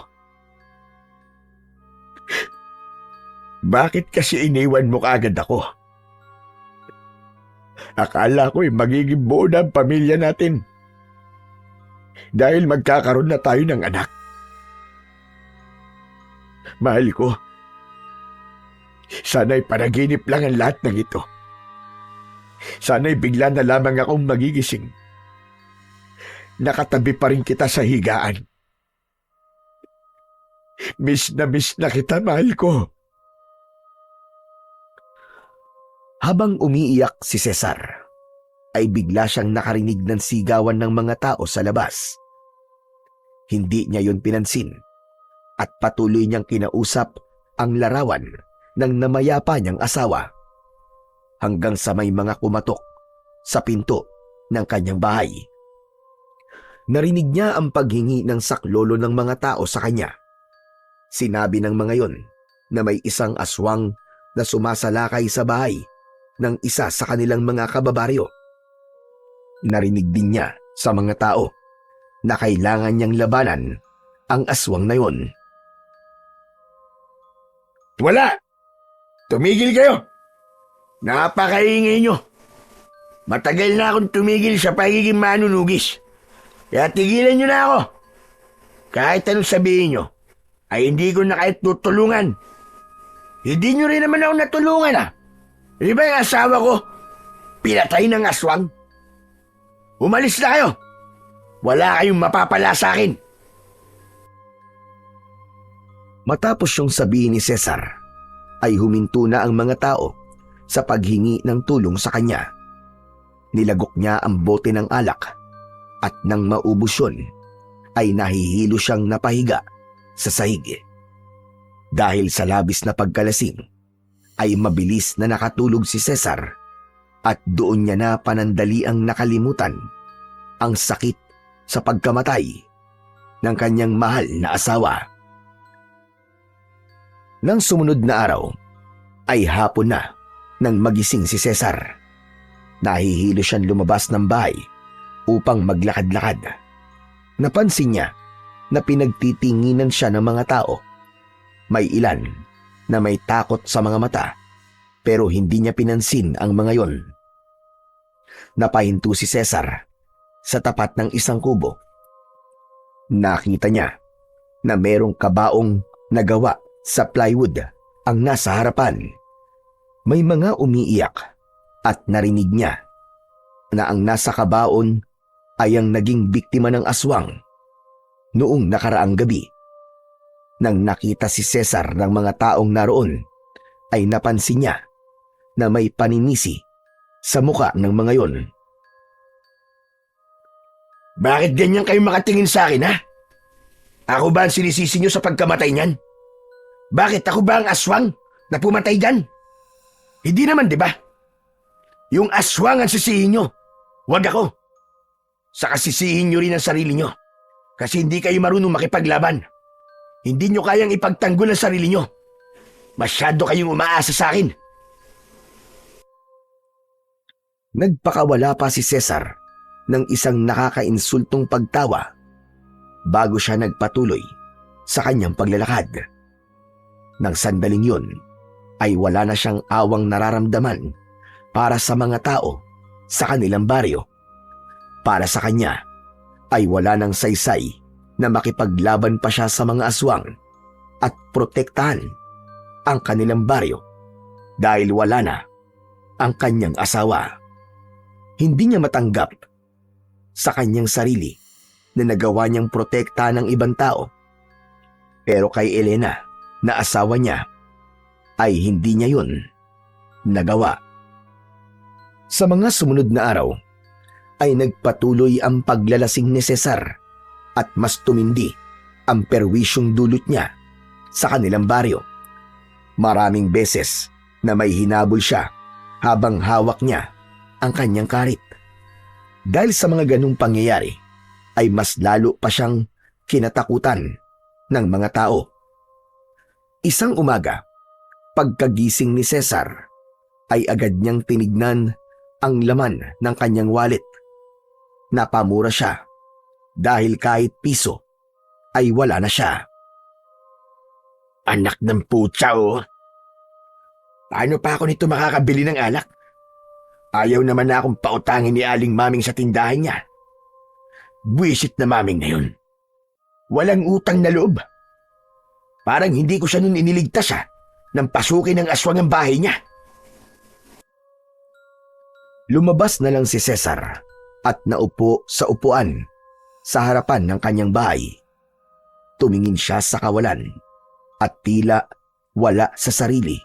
Bakit kasi iniwan mo kaagad ako? Akala ko'y magiging buo na ang pamilya natin. Dahil magkakaroon na tayo ng anak. Mahal ko, sana'y panaginip lang ang lahat ng ito. Sana'y bigla na lamang akong magigising. Nakatabi pa rin kita sa higaan. Miss na kita, mahal ko. Habang umiiyak si Cesar, ay bigla siyang nakarinig ng sigawan ng mga tao sa labas. Hindi niya yon pinansin at patuloy niyang kinausap ang larawan ng namayapa niyang asawa hanggang sa may mga kumatok sa pinto ng kanyang bahay. Narinig niya ang paghingi ng saklolo ng mga tao sa kanya. Sinabi ng mga yon na may isang aswang na sumasalakay sa bahay ng isa sa kanilang mga kababaryo. Narinig din niya sa mga tao na kailangan niyang labanan ang aswang na yon. Wala! Tumigil kayo! Napakaingay nyo! Matagal na akong tumigil sa pagiging manunugis. Kaya tigilan nyo na ako. Kahit anong sabihin nyo, ay hindi ko na kahit tutulungan. Hindi nyo rin naman ako natulungan ah. Di ba yung asawa ko, pinatay ng aswang? Umalis na kayo. Wala kayong mapapala sa akin. Matapos yung sabihin ni Cesar, ay huminto na ang mga tao sa paghingi ng tulong sa kanya. Nilagok niya ang bote ng alak at nang maubos yun, ay nahihilo siyang napahiga sa sahig. Dahil sa labis na pagkalasing, ay mabilis na nakatulog si Cesar at doon niya na panandaliang nakalimutan ang sakit sa pagkamatay ng kanyang mahal na asawa. Nang sumunod na araw, ay hapon na nang magising si Cesar. Nahihilo siyang lumabas ng bahay upang maglakad-lakad. Napansin niya na pinagtitinginan siya ng mga tao. May ilan na may takot sa mga mata pero hindi niya pinansin ang mga yon. Napahinto si Cesar sa tapat ng isang kubo. Nakita niya na merong kabaong nagawa sa plywood ang nasa harapan. May mga umiiyak at narinig niya na ang nasa kabaon ay ang naging biktima ng aswang noong nakaraang gabi. Nang nakita si Cesar ng mga taong naroon, ay napansin niya na may paninisi sa muka ng mga yon. Bakit ganyan kayo makatingin sa akin, ha? Ako ba ang sinisisi nyo sa pagkamatay niyan? Bakit ako ba ang aswang na pumatay dyan? Hindi naman, di ba? Yung aswang ang sisihin nyo. Huwag ako. Saka sisihin nyo rin ang sarili nyo. Kasi hindi kayo marunong makipaglaban. Hindi nyo kayang ipagtanggol ang sarili nyo. Masyado kayong umaasa sa akin. Nagpakawala pa si Cesar ng isang nakakainsultong pagtawa bago siya nagpatuloy sa kanyang paglalakad. Nang sandaling yun ay wala na siyang awang nararamdaman para sa mga tao sa kanilang baryo. Para sa kanya ay wala nang saysay na makipaglaban pa siya sa mga aswang at protektahan ang kanilang baryo dahil wala na ang kanyang asawa. Hindi niya matanggap sa kanyang sarili na nagawa niyang protekta ng ibang tao. Pero kay Elena na asawa niya ay hindi niya yun nagawa. Sa mga sumunod na araw ay nagpatuloy ang paglalasing ni Cesar at mas tumindi ang perwisyong dulot niya sa kanilang baryo. Maraming beses na may hinabol siya habang hawak niya ang kanyang karit. Dahil sa mga ganung pangyayari ay mas lalo pa siyang kinatakutan ng mga tao. Isang umaga, pagkagising ni Cesar ay agad niyang tinignan ang laman ng kanyang wallet. Napamura siya dahil kahit piso ay wala na siya. Anak ng putsa, oh. Paano pa ako nito makakabili ng alak? Ayaw naman na akong pautangin ni Aling Maming sa tindahan niya. Buwisit na Maming na yun. Walang utang na loob. Parang hindi ko siya nun iniligtas nang pasukin ng aswang ang bahay niya. Lumabas na lang si Cesar at naupo sa upuan sa harapan ng kanyang bahay. Tumingin siya sa kawalan at tila wala sa sarili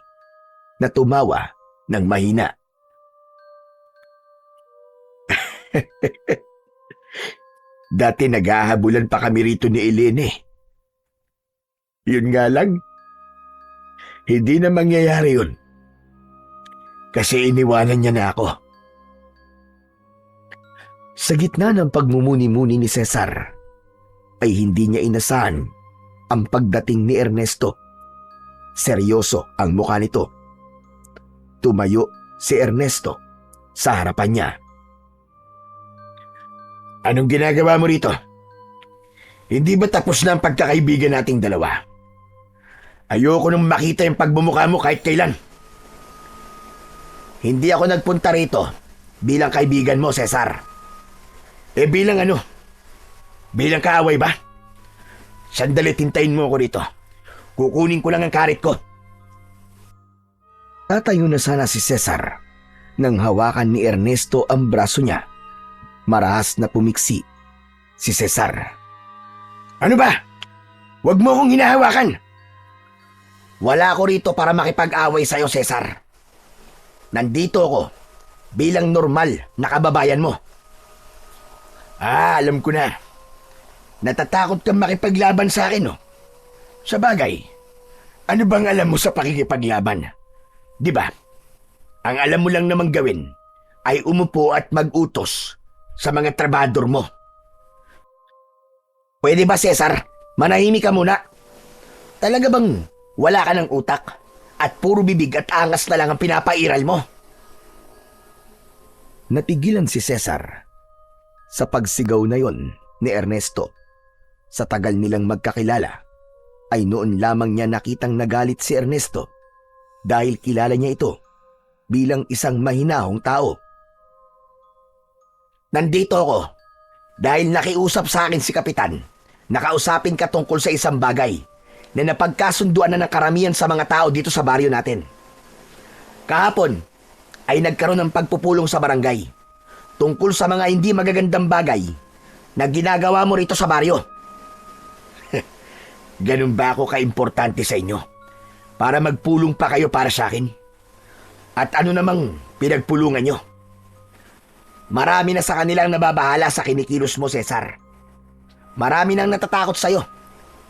na tumawa ng mahina. Dati naghahabulan pa kami rito ni Elene. Yun nga lang, hindi na mangyayari yun. Kasi iniwanan niya na ako. Sa gitna ng pagmumuni-muni ni Cesar, ay hindi niya inasahan ang pagdating ni Ernesto. Seryoso ang mukha nito. Tumayo si Ernesto sa harapan niya. Anong ginagawa mo rito? Hindi ba tapos na ang pagkakaibigan nating dalawa? Ayoko nang makita yung pagbumukha mo kahit kailan. Hindi ako nagpunta rito bilang kaibigan mo, Cesar. Bilang ano? Bilang kaaway ba? Sandali, hintayin mo ako rito. Kukunin ko lang ang karit ko. Tatayo na sana si Cesar nang hawakan ni Ernesto ang braso niya. Marahas na pumiksi si Cesar. Ano ba? Huwag mo akong hinahawakan. Wala ako rito para makipag-away sa'yo, Cesar. Nandito ako bilang normal na kababayan mo. Alam ko na. Natatakot kang makipaglaban sa akin, no? Sa bagay, ano bang alam mo sa pakikipaglaban? Di ba? Ang alam mo lang namang gawin ay umupo at mag-utos sa mga trabador mo. Pwede ba, Cesar? Manahimik ka muna. Talaga bang wala ka ng utak at puro bibig at angas na lang ang pinapairal mo? Natigilan si Cesar sa pagsigaw na yon ni Ernesto. Sa tagal nilang magkakilala, ay noon lamang niya nakitang nagalit si Ernesto dahil kilala niya ito bilang isang mahinahong tao. Nandito ako dahil nakiusap sa akin si Kapitan. Nakausapin ka tungkol sa isang bagay na napagkasunduan na ng karamihan sa mga tao dito sa baryo natin. Kahapon ay nagkaroon ng pagpupulong sa barangay tungkol sa mga hindi magagandang bagay na ginagawa mo rito sa baryo. Ganun ba ako kaimportante sa inyo? Para magpulong pa kayo para sa akin? At ano namang pinagpulungan nyo? Marami na sa kanilang nababahala sa kinikilos mo, Cesar. Marami nang natatakot sa'yo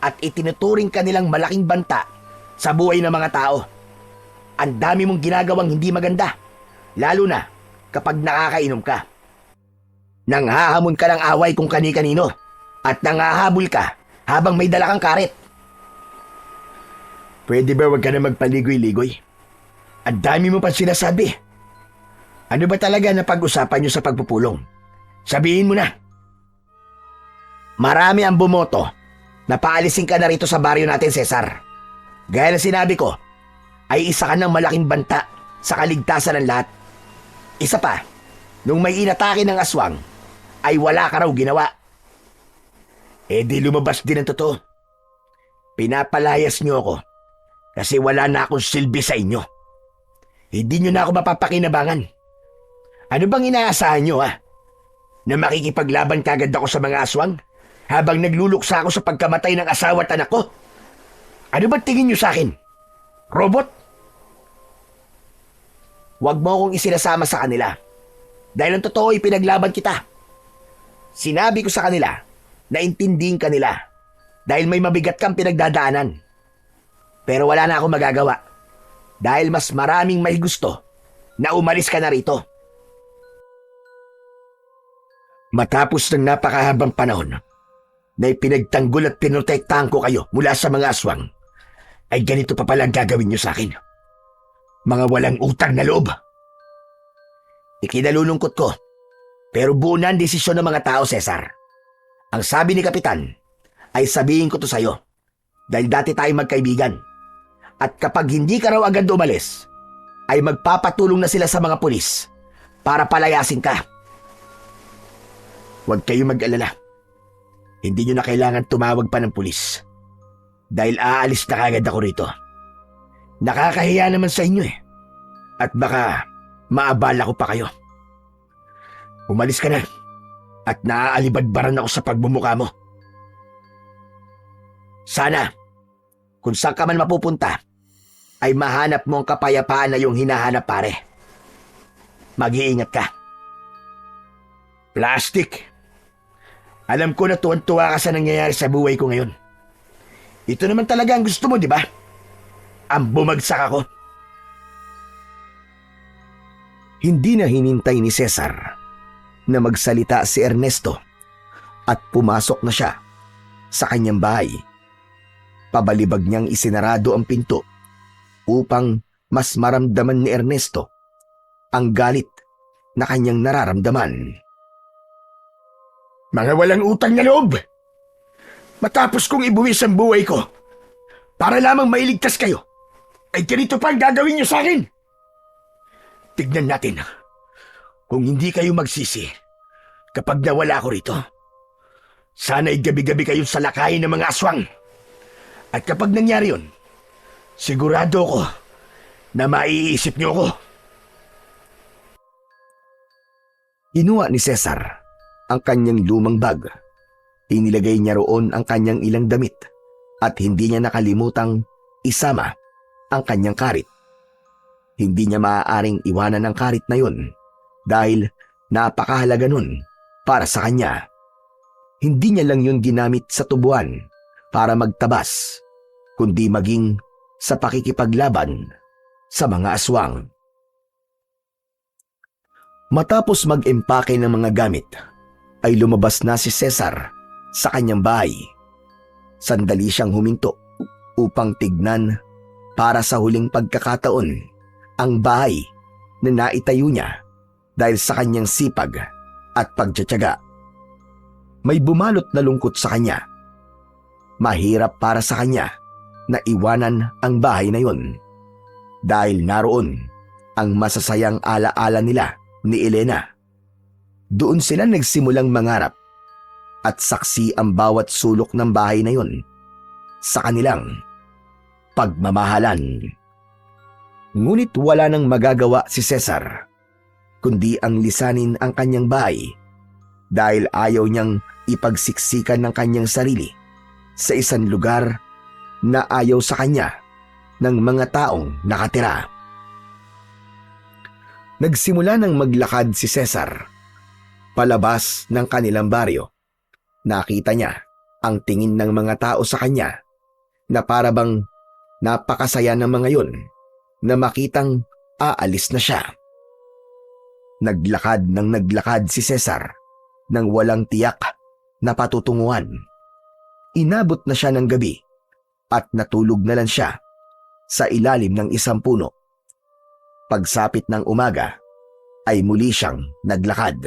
at itinuturing ka nilang malaking banta sa buhay ng mga tao. Ang dami mong ginagawang hindi maganda, lalo na kapag nakakainom ka. Nanghahamon ka ng away kung kani-kanino at nanghahabol ka habang may dala kang karet. Pwede ba wag ka na magpaligoy-ligoy? Ang dami mo pa sinasabi. Ano ba talaga na pag-usapan nyo sa pagpupulong? Sabihin mo na. Marami ang bumoto na paalisin ka na rito sa baryo natin, Cesar. Gaya ng sinabi ko, ay isa ka ng malaking banta sa kaligtasan ng lahat. Isa pa, nung may inatake ng aswang, ay wala ka raw ginawa. Eh di lumabas din ang totoo. Pinapalayas niyo ako kasi wala na akong silbi sa inyo. Hindi niyo na ako mapapakinabangan. Ano bang inaasahan niyo, ha? Na makikipaglaban kagad ako sa mga aswang habang nagluluksa ako sa pagkamatay ng asawa at anak ko? Ano ba tingin niyo sa akin? Robot? Huwag mo akong isinasama sa kanila. Dahil ang totoo ay pinaglaban kita. Sinabi ko sa kanila na intindihin ka nila dahil may mabigat kang pinagdadaanan. Pero wala na akong magagawa dahil mas maraming may gusto na umalis ka na rito. Matapos ng napakahabang panahon na ipinagtanggol at pinotektahan ko kayo mula sa mga aswang, ay ganito pa pala ang gagawin niyo sa akin. Mga walang utang na loob. Ikinalulungkot ko, pero buo na ang desisyon ng mga tao, Cesar. Ang sabi ni Kapitan ay sabihin ko to sa'yo dahil dati tayong magkaibigan. At kapag hindi ka raw agad umalis, ay magpapatulong na sila sa mga pulis para palayasin ka. Huwag kayong mag-alala. Hindi niyo na kailangan tumawag pa ng pulis. Dahil aalis na kagad ako rito. Nakakahiya naman sa inyo eh. At baka maabala ko pa kayo. Umalis ka na. At naaalibadbaran ako sa pagmumukha mo. Sana, kung saan ka man mapupunta, ay mahanap mo ang kapayapaan na yung hinahanap, pare. Mag-iingat ka. Plastic. Alam ko na tuwan-tuwa ka sa nangyayari sa buhay ko ngayon. Ito naman talaga ang gusto mo, di ba? Ang bumagsak ako. Hindi na hinintay ni Cesar na magsalita si Ernesto at pumasok na siya sa kanyang bahay. Pabalibag niyang isinarado ang pinto upang mas maramdaman ni Ernesto ang galit na kanyang nararamdaman. Mga walang utang na loob! Matapos kong ibuwis ang buhay ko para lamang mailigtas kayo, ay ganito pa ang gagawin niyo sa akin! Tignan natin kung hindi kayo magsisi kapag nawala ako rito. Sana'y gabi-gabi kayong salakayin ng mga aswang. At kapag nangyari yun, sigurado ko na maiisip niyo ako. Kinuha ni Cesar ang kanyang lumang bag. Inilagay niya roon ang kanyang ilang damit at hindi niya nakalimutang isama ang kanyang karit. Hindi niya maaaring iwanan ang karit na yun dahil napakahalaga nun para sa kanya. Hindi niya lang yun ginamit sa tubuan para magtabas, kundi maging sa pakikipaglaban sa mga aswang. Matapos mag-empake ng mga gamit, ay lumabas na si Cesar sa kanyang bahay. Sandali siyang huminto upang tignan para sa huling pagkakataon ang bahay na naitayo niya dahil sa kanyang sipag at pagtsatsaga. May bumalot na lungkot sa kanya. Mahirap para sa kanya na iwanan ang bahay na yun dahil naroon ang masasayang alaala nila ni Elena. Doon sila nagsimulang mangarap at saksi ang bawat sulok ng bahay na yun sa kanilang pagmamahalan. Ngunit wala nang magagawa si Cesar kundi ang lisanin ang kanyang bahay dahil ayaw niyang ipagsiksikan ng kanyang sarili sa isang lugar na ayaw sa kanya ng mga taong nakatira. Nagsimula ng maglakad si Cesar palabas ng kanilang baryo. Nakita niya ang tingin ng mga tao sa kanya na para bang napakasaya ng mga yun na makitang aalis na siya. Naglakad ng naglakad si Cesar nang walang tiyak na patutunguhan. Inabot na siya ng gabi at natulog na lang siya sa ilalim ng isang puno. Pagsapit ng umaga ay muli siyang naglakad.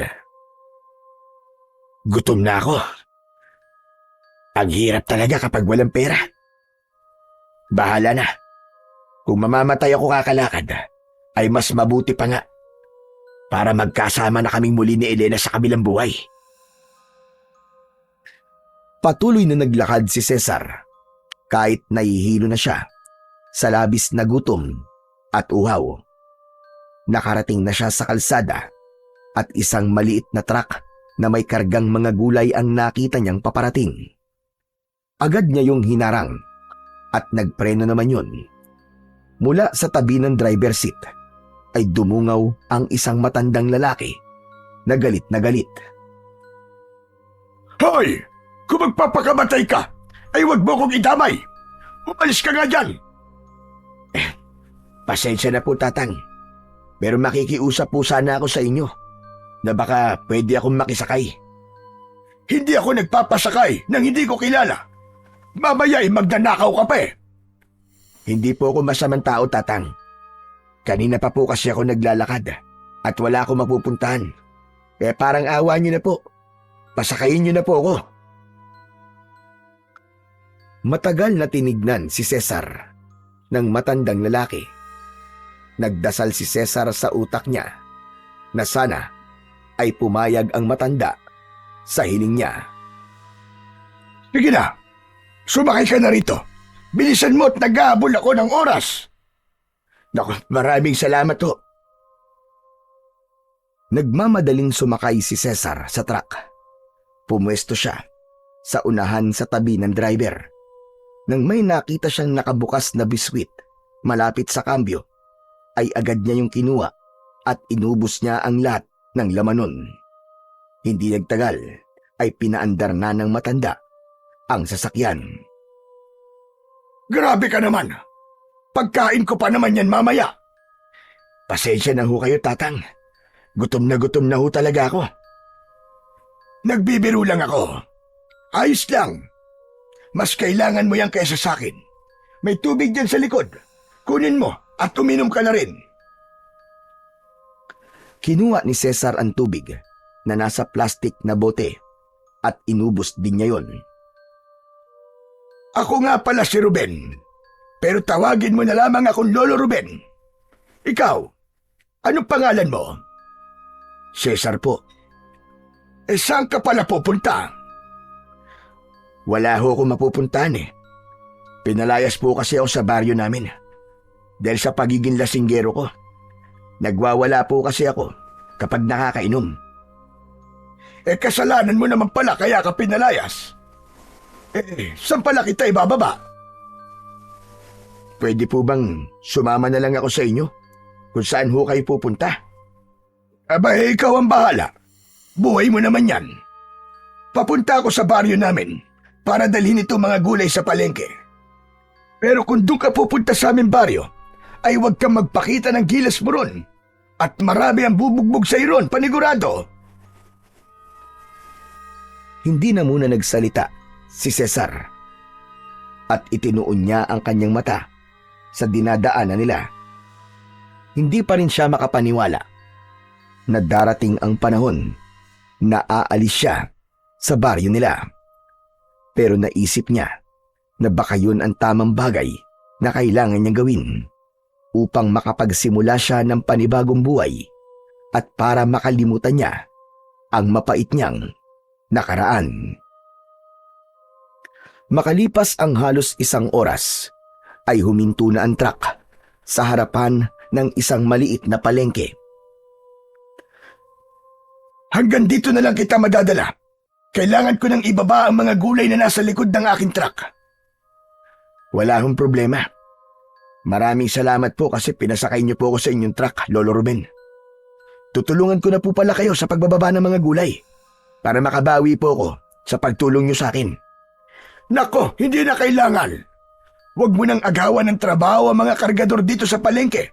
Gutom na ako. Ang hirap talaga kapag walang pera. Bahala na. Kung mamamatay ako kakalakad, ay mas mabuti pa nga para magkasama na kaming muli ni Elena sa kabilang buhay. Patuloy na naglakad si Cesar kahit nahihilo na siya sa labis na gutom at uhaw. Nakarating na siya sa kalsada at isang maliit na truck na may kargang mga gulay ang nakita niyang paparating. Agad niya yung hinarang at nagpreno naman yun. Mula sa tabi ng driver seat ay dumungaw ang isang matandang lalaki na galit na galit. Hoy! Kung magpapakamatay ka, ay wag mo kong idamay! Umalis ka nga dyan! Pasensya na po, Tatang. Pero makikiusap po sana ako sa inyo na baka pwede akong makisakay. Hindi ako nagpapasakay nang hindi ko kilala. Mamaya ay magnanakaw ka pa eh. Hindi po ako masamang tao, Tatang. Kanina pa po kasi ako naglalakad at wala akong mapupuntahan. Kaya parang awa niyo na po. Pasakayin niyo na po ako. Matagal na tinignan si Cesar ng matandang lalaki. Nagdasal si Cesar sa utak niya na sana ay pumayag ang matanda sa hiling niya. Sige na, sumakay ka na rito. Bilisan mo at nag-aabol ako ng oras. Naku, maraming salamat ho. Nagmamadaling sumakay si Cesar sa truck. Pumwesto siya sa unahan sa tabi ng driver. Nang may nakita siyang nakabukas na biskwit malapit sa kambyo, ay agad niya yung kinuha at inubos niya ang lahat ng laman nun. Hindi nagtagal ay pinaandar na ng matanda ang sasakyan. Grabe ka naman. Pagkain ko pa naman yan mamaya. Pasensya na ho kayo, Tatang. Gutom na ho talaga ako. Nagbibiro lang ako. Ayos lang. Mas kailangan mo yan kaysa sa akin. May tubig dyan sa likod. Kunin mo at uminom ka na rin. Kinuha ni Cesar ang tubig na nasa plastic na bote at inubos din niya yon. Ako nga pala si Ruben. Pero tawagin mo na lamang akong Lolo Ruben. Ikaw, anong pangalan mo? Cesar po. Saan ka pala pupunta? Wala ho akong mapupuntahan eh. Pinalayas po kasi ako sa baryo namin. Dahil sa pagiging lasinggero ko. Nagwawala po kasi ako kapag nakakainom. Kasalanan mo naman pala kaya ka pinalayas. Saan pala kita ibababa? Pwede po bang sumama na lang ako sa inyo? Kung saan ho kayo pupunta? Aba, ikaw ang bahala. Buhay mo naman yan. Papunta ako sa baryo namin para dalhin ito mga gulay sa palengke. Pero kung doon ka pupunta sa aming baryo, ay huwag kang magpakita ng gilas mo ron. At marami ang bubugbog sa iron, panigurado. Hindi na muna nagsalita si Cesar at itinuon niya ang kanyang mata sa dinadaanan nila. Hindi pa rin siya makapaniwala na darating ang panahon na aalis siya sa baryo nila. Pero naisip niya na baka yun ang tamang bagay na kailangan niyang gawin upang makapagsimula siya ng panibagong buhay at para makalimutan niya ang mapait niyang nakaraan. Makalipas ang halos isang oras, ay huminto na ang truck sa harapan ng isang maliit na palengke. Hanggang dito na lang kita madadala. Kailangan ko nang ibaba ang mga gulay na nasa likod ng aking truck. Wala hong problema. Maraming salamat po kasi pinasakay niyo po ako sa inyong truck, Lolo Ruben. Tutulungan ko na po pala kayo sa pagbababa ng mga gulay para makabawi po ako sa pagtulong niyo sa akin. Nako, hindi na kailangan. Huwag mo nang agawan ng trabaho ang mga kargador dito sa palengke.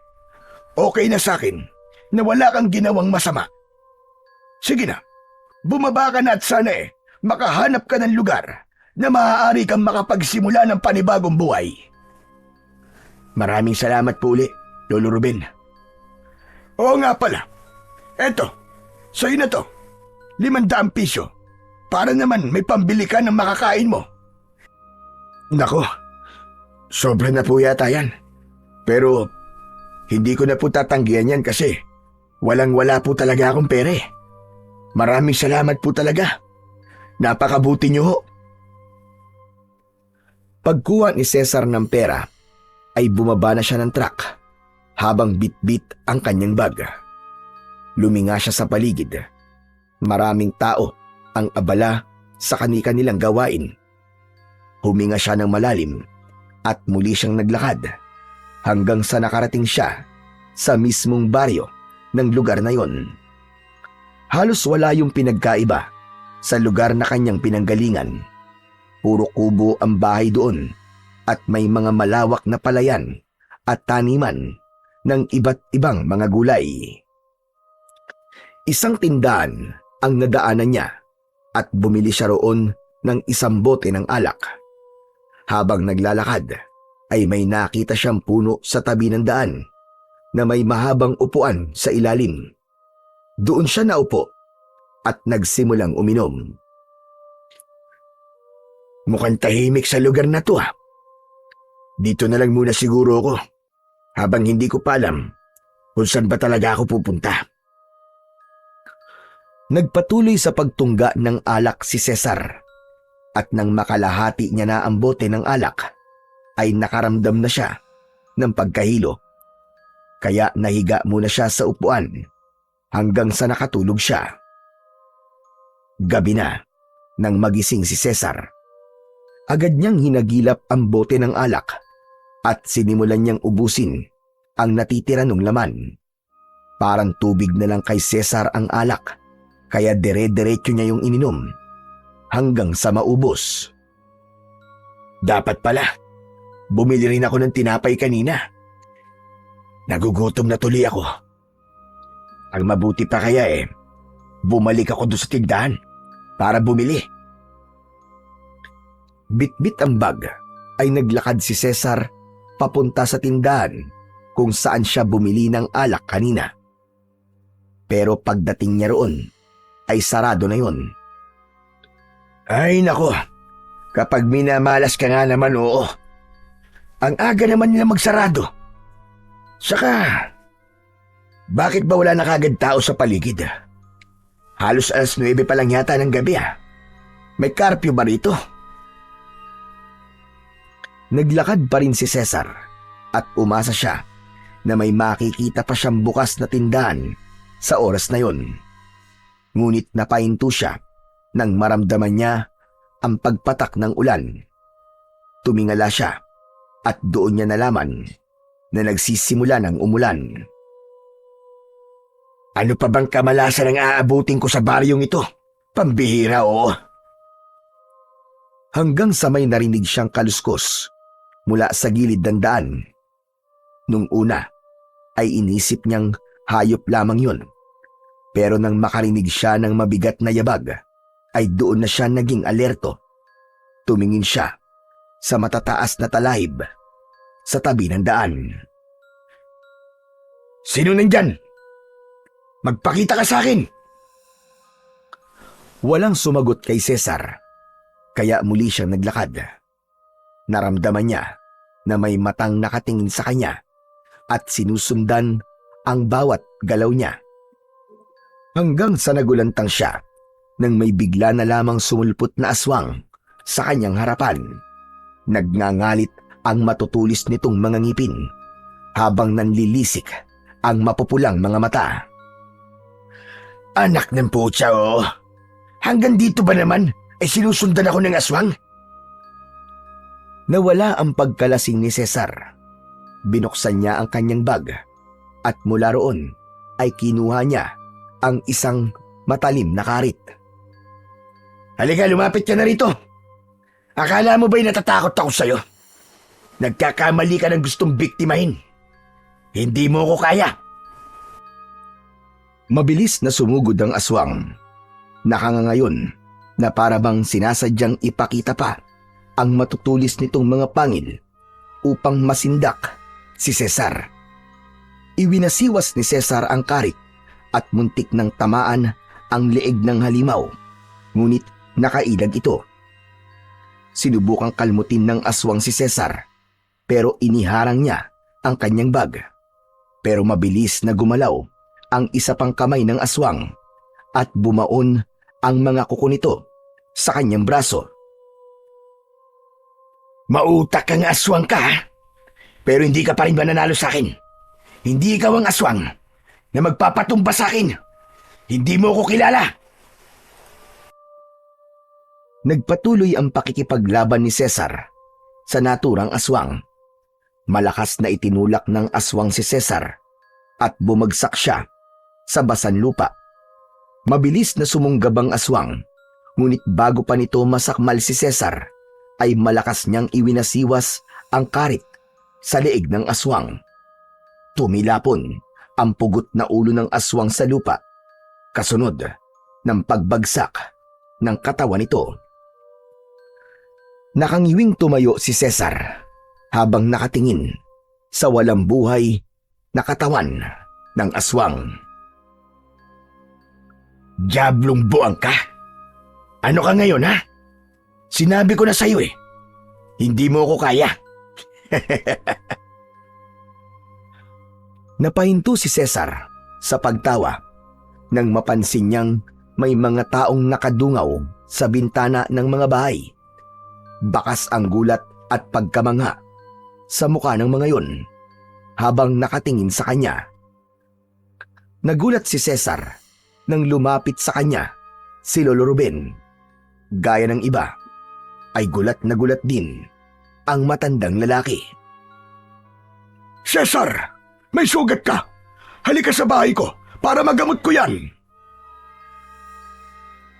Okay na sa akin na wala kang ginawang masama. Sige na, bumaba ka na at sana makahanap ka ng lugar na maaari kang makapagsimula ng panibagong buhay. Maraming salamat po uli, Lolo Ruben. Oo nga pala. Eto, sa'yo na to. 500 piso. para naman may pambili ka ng makakain mo. Nako, sobra na po yata yan. Pero hindi ko na po tatanggihan yan kasi walang-wala po talaga akong pere. Maraming salamat po talaga. Napakabuti niyo ho. Pagkuha ni Cesar ng pera, ay bumaba na siya ng truck habang bit-bit ang kanyang bag. Luminga siya sa paligid. Maraming tao ang abala sa kani-kanilang gawain. Huminga siya ng malalim at muli siyang naglakad hanggang sa nakarating siya sa mismong baryo ng lugar na yon. Halos wala yung pinagkaiba sa lugar na kanyang pinanggalingan. Puro kubo ang bahay doon at may mga malawak na palayan at taniman ng iba't ibang mga gulay. Isang tindahan ang nadaanan niya at bumili siya roon ng isang bote ng alak. Habang naglalakad ay may nakita siyang puno sa tabi ng daan na may mahabang upuan sa ilalim. Doon siya naupo at nagsimulang uminom. Mukhang tahimik sa lugar na to. Dito na lang muna siguro ako habang hindi ko pa alam kung saan ba talaga ako pupunta. Nagpatuloy sa pagtungga ng alak si Cesar at nang makalahati niya na ang bote ng alak ay nakaramdam na siya ng pagkahilo. Kaya nahiga muna siya sa upuan hanggang sa nakatulog siya. Gabi na nang magising si Cesar. Agad niyang hinagilap ang bote ng alak at sinimulan niyang ubusin ang natitira ng laman. Parang tubig na lang kay Cesar ang alak, kaya dire-diretso niya yung ininom hanggang sa maubos. Dapat pala, bumili rin ako ng tinapay kanina. Nagugutom na tuloy ako. Ang mabuti pa kaya bumalik ako doon sa tindahan para bumili. Bit-bit ang bag ay naglakad si Cesar papunta sa tindahan kung saan siya bumili ng alak kanina. Pero pagdating niya roon ay sarado na yon. Ay nako, kapag minamalas ka nga naman, oo. Ang aga naman nila magsarado. Saka, bakit ba wala na kagad tao sa paligid? Halos 9:00 pa lang yata ng gabi. May curfew ba rito? Naglakad pa rin si Cesar at umasa siya na may makikita pa siyang bukas na tindahan sa oras na yon. Ngunit napahinto siya nang maramdaman niya ang pagpatak ng ulan. Tumingala siya at doon niya nalaman na nagsisimula ng umulan. Ano pa bang kamalasan ang aabutin ko sa baryong ito? Pambihira, oo. Hanggang sa may narinig siyang kaluskos mula sa gilid ng daan. Nung una ay inisip niyang hayop lamang yun. Pero nang makarinig siya ng mabigat na yabag, ay doon na siya naging alerto. Tumingin siya sa matataas na talahib sa tabi ng daan. Sino nandyan? Magpakita ka sa akin! Walang sumagot kay Cesar, kaya muli siyang naglakad. Naramdaman niya na may matang nakatingin sa kanya at sinusundan ang bawat galaw niya. Hanggang sa nagulantang siya nang may bigla na lamang sumulpot na aswang sa kanyang harapan. Nagngangalit ang matutulis nitong mga ngipin habang nanlilisik ang mapupulang mga mata. Anak ng putya, oo. Hanggang dito ba naman ay sinusundan ako ng aswang? Nawala ang pagkalasing ni Cesar. Binuksan niya ang kanyang bag at mula roon ay kinuha niya ang isang matalim na karit. Halika, lumapit ka na rito. Akala mo ba'y natatakot ako sa'yo? Nagkakamali ka ng gustong biktimahin. Hindi mo ko kaya. Mabilis na sumugod ang aswang. Nakangangayon na para bang sinasadyang ipakita pa ang matutulis nitong mga pangil upang masindak si Cesar. Iwinasiwas ni Cesar ang karit at muntik ng tamaan ang leeg ng halimaw. Ngunit Nakailag ito. Sinubukang kalmutin ng aswang si Cesar, pero iniharang niya ang kanyang bag. Pero mabilis na gumalaw ang isa pang kamay ng aswang at bumaon ang mga kuko nito sa kanyang braso. Mautak kang aswang ka, ha? Pero hindi ka pa rin mananalo sa akin. Hindi ikaw ang aswang na magpapatumba sa akin. Hindi mo ko kilala. Nagpatuloy ang pakikipaglaban ni Cesar sa naturang aswang. Malakas na itinulak ng aswang si Cesar at bumagsak siya sa basan lupa. Mabilis na sumunggab ang aswang, ngunit bago pa nito masakmal si Cesar, ay malakas niyang iwinasiwas ang karit sa leeg ng aswang. Tumilapon ang pugot na ulo ng aswang sa lupa, kasunod ng pagbagsak ng katawan nito. Nakangiwing tumayo si Cesar habang nakatingin sa walang buhay na katawan ng aswang. Diablong buang ka. Ano ka ngayon, ha? Sinabi ko na sa'yo eh. Hindi mo ko kaya. Napahinto si Cesar sa pagtawa nang mapansin niyang may mga taong nakadungaw sa bintana ng mga bahay. Bakas ang gulat at pagkamangha sa mukha ng mga yun habang nakatingin sa kanya. Nagulat si Cesar nang lumapit sa kanya si Lolo Ruben. Gaya ng iba, ay gulat na gulat din ang matandang lalaki. Cesar, may sugat ka. Halika sa bahay ko para magamot ko yan.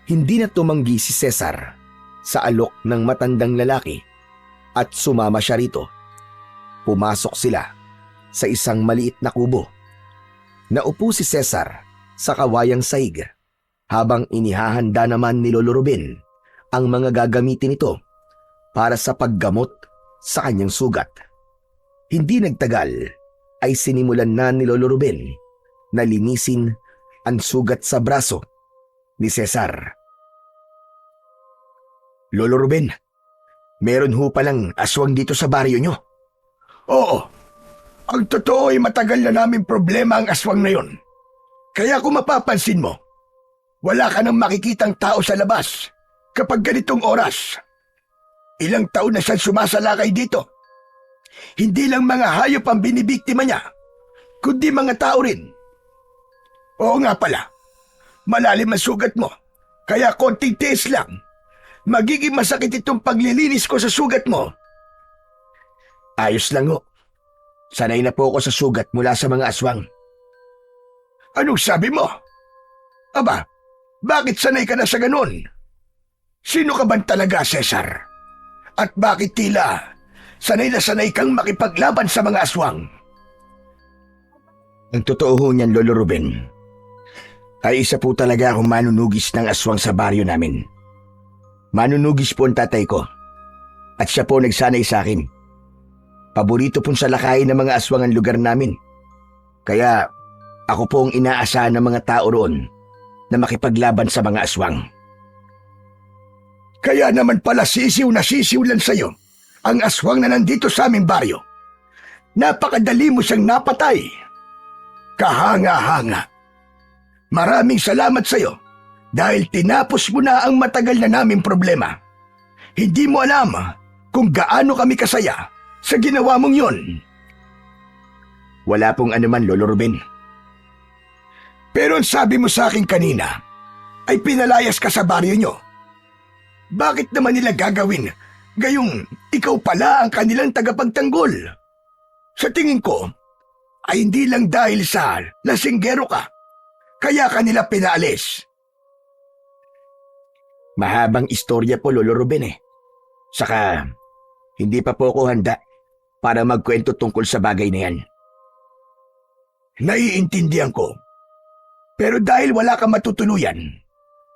Hindi na tumanggi si Cesar sa alok ng matandang lalaki at sumama siya rito. Pumasok sila sa isang maliit na kubo. Naupo si Cesar sa kawayang saig habang inihahanda naman ni Lolo Ruben ang mga gagamitin nito para sa paggamot sa kanyang sugat. Hindi nagtagal ay sinimulan na ni Lolo Ruben na linisin ang sugat sa braso ni Cesar. Lolo Ruben, meron ho palang aswang dito sa baryo nyo. Oo, ang totoo ay matagal na namin problema ang aswang na yon. Kaya kung mapapansin mo, wala ka nang makikitang tao sa labas kapag ganitong oras. Ilang taon na siyang sumasalakay dito. Hindi lang mga hayop ang binibiktima niya, kundi mga tao rin. Oo nga pala, malalim ang sugat mo, kaya konting tiis lang. Magiging masakit itong paglilinis ko sa sugat mo. Ayos lang ho. Sanay na po ako sa sugat mula sa mga aswang. Anong sabi mo? Aba, bakit sanay ka na sa ganun? Sino ka ba talaga, Cesar? At bakit tila sanay na sanay kang makipaglaban sa mga aswang? Ang totoo ho niyan, Lolo Ruben, ay isa po talaga akong manunugis ng aswang sa baryo namin. Manunugis po ang tatay ko at siya po nagsanay sa akin. Paborito pong salakayin ng mga aswang ang lugar namin. Kaya ako po ang inaasahan ng mga tao roon na makipaglaban sa mga aswang. Kaya naman pala sisiw na sisiw lang sa'yo ang aswang na nandito sa aming baryo. Napakadali mo siyang napatay. Kahanga-hanga. Maraming salamat sa'yo dahil tinapos mo na ang matagal na naming problema. Hindi mo alam kung gaano kami kasaya sa ginawa mong yon. Wala pong anuman, Lolo Ruben. Pero ang sabi mo sa akin kanina ay pinalayas ka sa baryo nyo. Bakit naman nila gagawin gayong ikaw pala ang kanilang tagapagtanggol? Sa tingin ko ay hindi lang dahil sa lasinggero ka, kaya kanila pinaalis. Mahabang istorya po, Lolo Ruben eh. Saka, hindi pa po ako handa para magkwento tungkol sa bagay na yan. Naiintindihan ko. Pero dahil wala ka matutuluyan,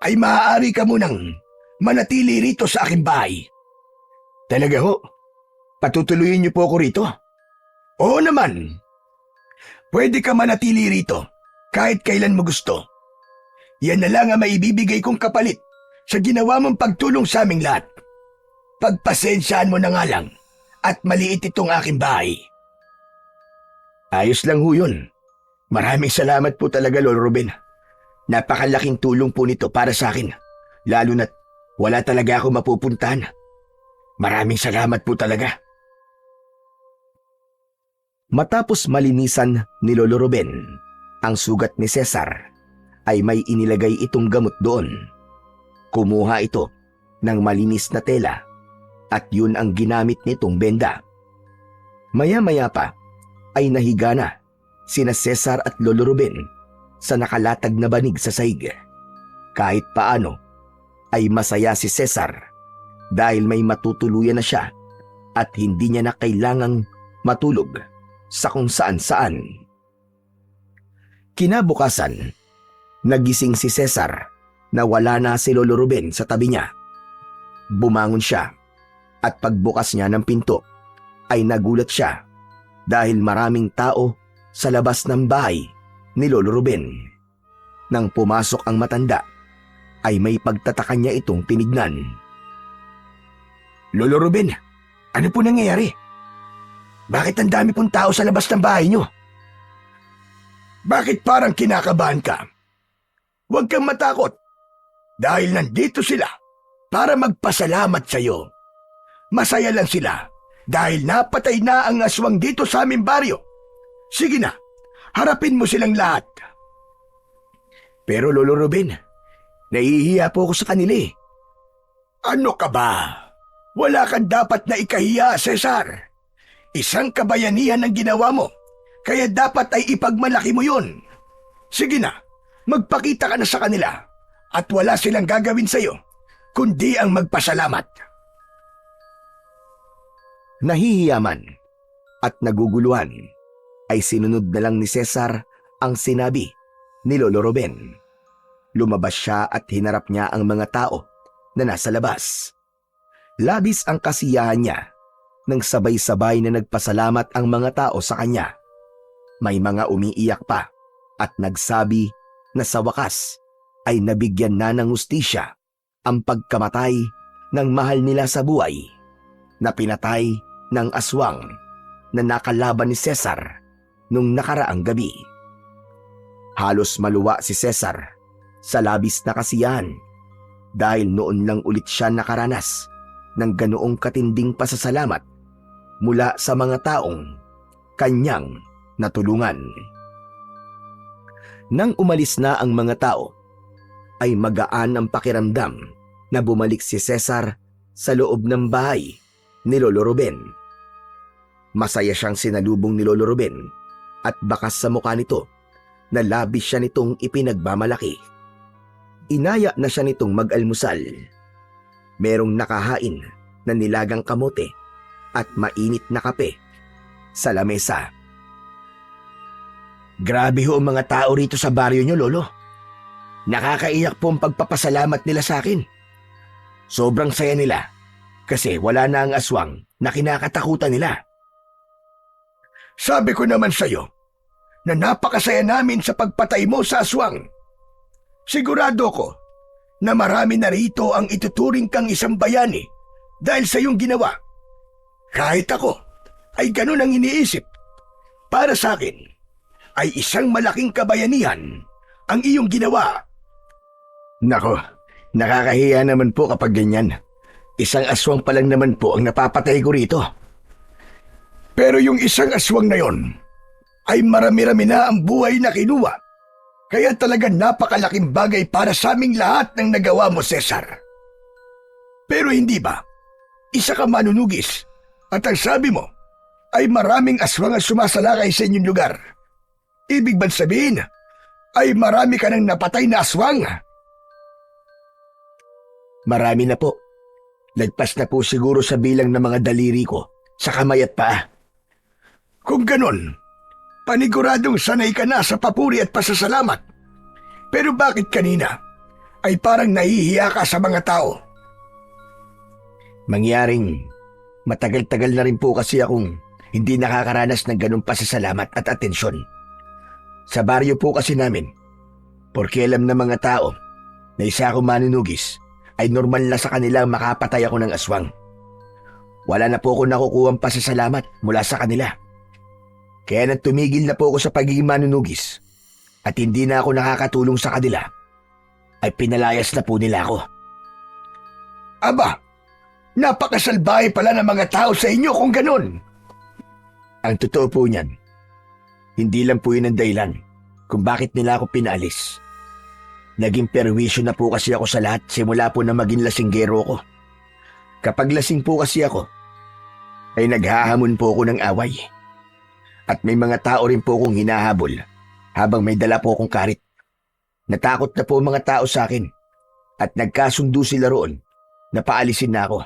ay maaari ka munang manatili rito sa aking bahay. Talaga ho? Patutuloyin niyo po ako rito? Oo naman. Pwede ka manatili rito kahit kailan mo gusto. Yan na lang ang maibibigay kong kapalit sa ginawa mong pagtulong sa aming lahat. Pagpasensyaan mo na nga lang at maliit itong aking bahay. Ayos lang ho yun. Maraming salamat po talaga, Lolo Ruben. Napakalaking tulong po nito para sa akin. Lalo na't wala talaga ako mapupuntahan. Maraming salamat po talaga. Matapos malinisan ni Lolo Ruben ang sugat ni Cesar, ay may inilagay itong gamot doon. Kumuha ito ng malinis na tela at yun ang ginamit nitong benda. Maya-maya pa ay nahiga na sina Cesar at Lolo Ruben sa nakalatag na banig sa sahig. Kahit paano ay masaya si Cesar dahil may matutuluyan na siya at hindi niya na kailangang matulog sa kung saan-saan. Kinabukasan, nagising si Cesar na wala na si Lolo Ruben sa tabi niya. Bumangon siya at pagbukas niya ng pinto ay nagulat siya dahil maraming tao sa labas ng bahay ni Lolo Ruben. Nang pumasok ang matanda, ay may pagtataka niya itong tinignan. Lolo Ruben, ano po nangyayari? Bakit ang dami pong tao sa labas ng bahay niyo? Bakit parang kinakabahan ka? Huwag kang matakot. Dahil nandito sila para magpasalamat sa iyo. Masaya lang sila dahil napatay na ang aswang dito sa aming baryo. Sige na, harapin mo silang lahat. Pero Lolo Ruben, nahihiya po ako sa kanila eh. Ano ka ba? Wala kang dapat na ikahiya, Cesar. Isang kabayanihan ang ginawa mo, kaya dapat ay ipagmalaki mo yun. Sige na, magpakita ka na sa kanila at wala silang gagawin sa iyo, kundi ang magpasalamat. Nahihiyaman at naguguluhan ay sinunod na lang ni Cesar ang sinabi ni Lolo Ruben. Lumabas siya at hinarap niya ang mga tao na nasa labas. Labis ang kasiyahan niya nang sabay-sabay na nagpasalamat ang mga tao sa kanya. May mga umiiyak pa at nagsabi na sa wakas ay nabigyan na ng hustisya ang pagkamatay ng mahal nila sa buhay na pinatay ng aswang na nakalaban ni Cesar nung nakaraang gabi. Halos maluwa si Cesar sa labis na kasiyahan dahil noon lang ulit siya nakaranas ng ganoong katinding pasasalamat mula sa mga taong kanyang natulungan. Nang umalis na ang mga tao, ay magaan ang pakiramdam na bumalik si Cesar sa loob ng bahay ni Lolo Ruben. Masaya siyang sinalubong ni Lolo Ruben at bakas sa mukha nito na labis siya nitong ipinagmamalaki. Inaya na siya nitong mag-almusal. Merong nakahain na nilagang kamote at mainit na kape sa lamesa. Grabe ho ang mga tao rito sa baryo niyo, Lolo. Nakakaiyak po ang pagpapasalamat nila sa akin. Sobrang saya nila kasi wala na ang aswang na kinakatakutan nila. Sabi ko naman sa iyo na napakasaya namin sa pagpatay mo sa aswang. Sigurado ko na marami na rito ang ituturing kang isang bayani dahil sa iyong ginawa. Kahit ako ay ganun ang iniisip. Para sa akin ay isang malaking kabayanihan ang iyong ginawa. Nako, nakakahiya naman po kapag ganyan. Isang aswang pa lang naman po ang napapatay ko rito. Pero yung isang aswang na yon ay marami-rami na ang buhay na kinuha. Kaya talaga napakalaking bagay para sa aming lahat ng nagawa mo, Cesar. Pero hindi ba? Isa ka manunugis at ang sabi mo ay maraming aswang ang sumasalakay sa inyong lugar. Ibig bang sabihin ay marami ka nang napatay na aswang? Marami na po. Lagpas na po siguro sa bilang ng mga daliri ko sa kamay at paa. Kung ganon, paniguradong sanay ka na sa papuri at pasasalamat. Pero bakit kanina ay parang nahihiya ka sa mga tao? Mangyaring matagal-tagal na rin po kasi akong hindi nakakaranas ng ganong pasasalamat at atensyon. Sa baryo po kasi namin, porque alam ng mga tao na isa akong manunugis, ay normal na sa kanila makapatay ako ng aswang. Wala na po ako nakukuhang pasasalamat mula sa kanila. Kaya nang tumigil na po ako sa pagiging manunugis at hindi na ako nakakatulong sa kanila, ay pinalayas na po nila ako. Aba, napakasalbahe pala ng mga tao sa inyo kung ganun. Ang totoo po niyan, hindi lang po yun ang dahilan kung bakit nila ako pinaalis. Naging perwisyo na po kasi ako sa lahat simula po na maging lasinggero ko. Kapag lasing po kasi ako, ay naghahamon po ako ng away. At may mga tao rin po akong hinahabol habang may dala po akong karit. Natakot na po ang mga tao sa akin at nagkasundo sila roon na paalisin na ako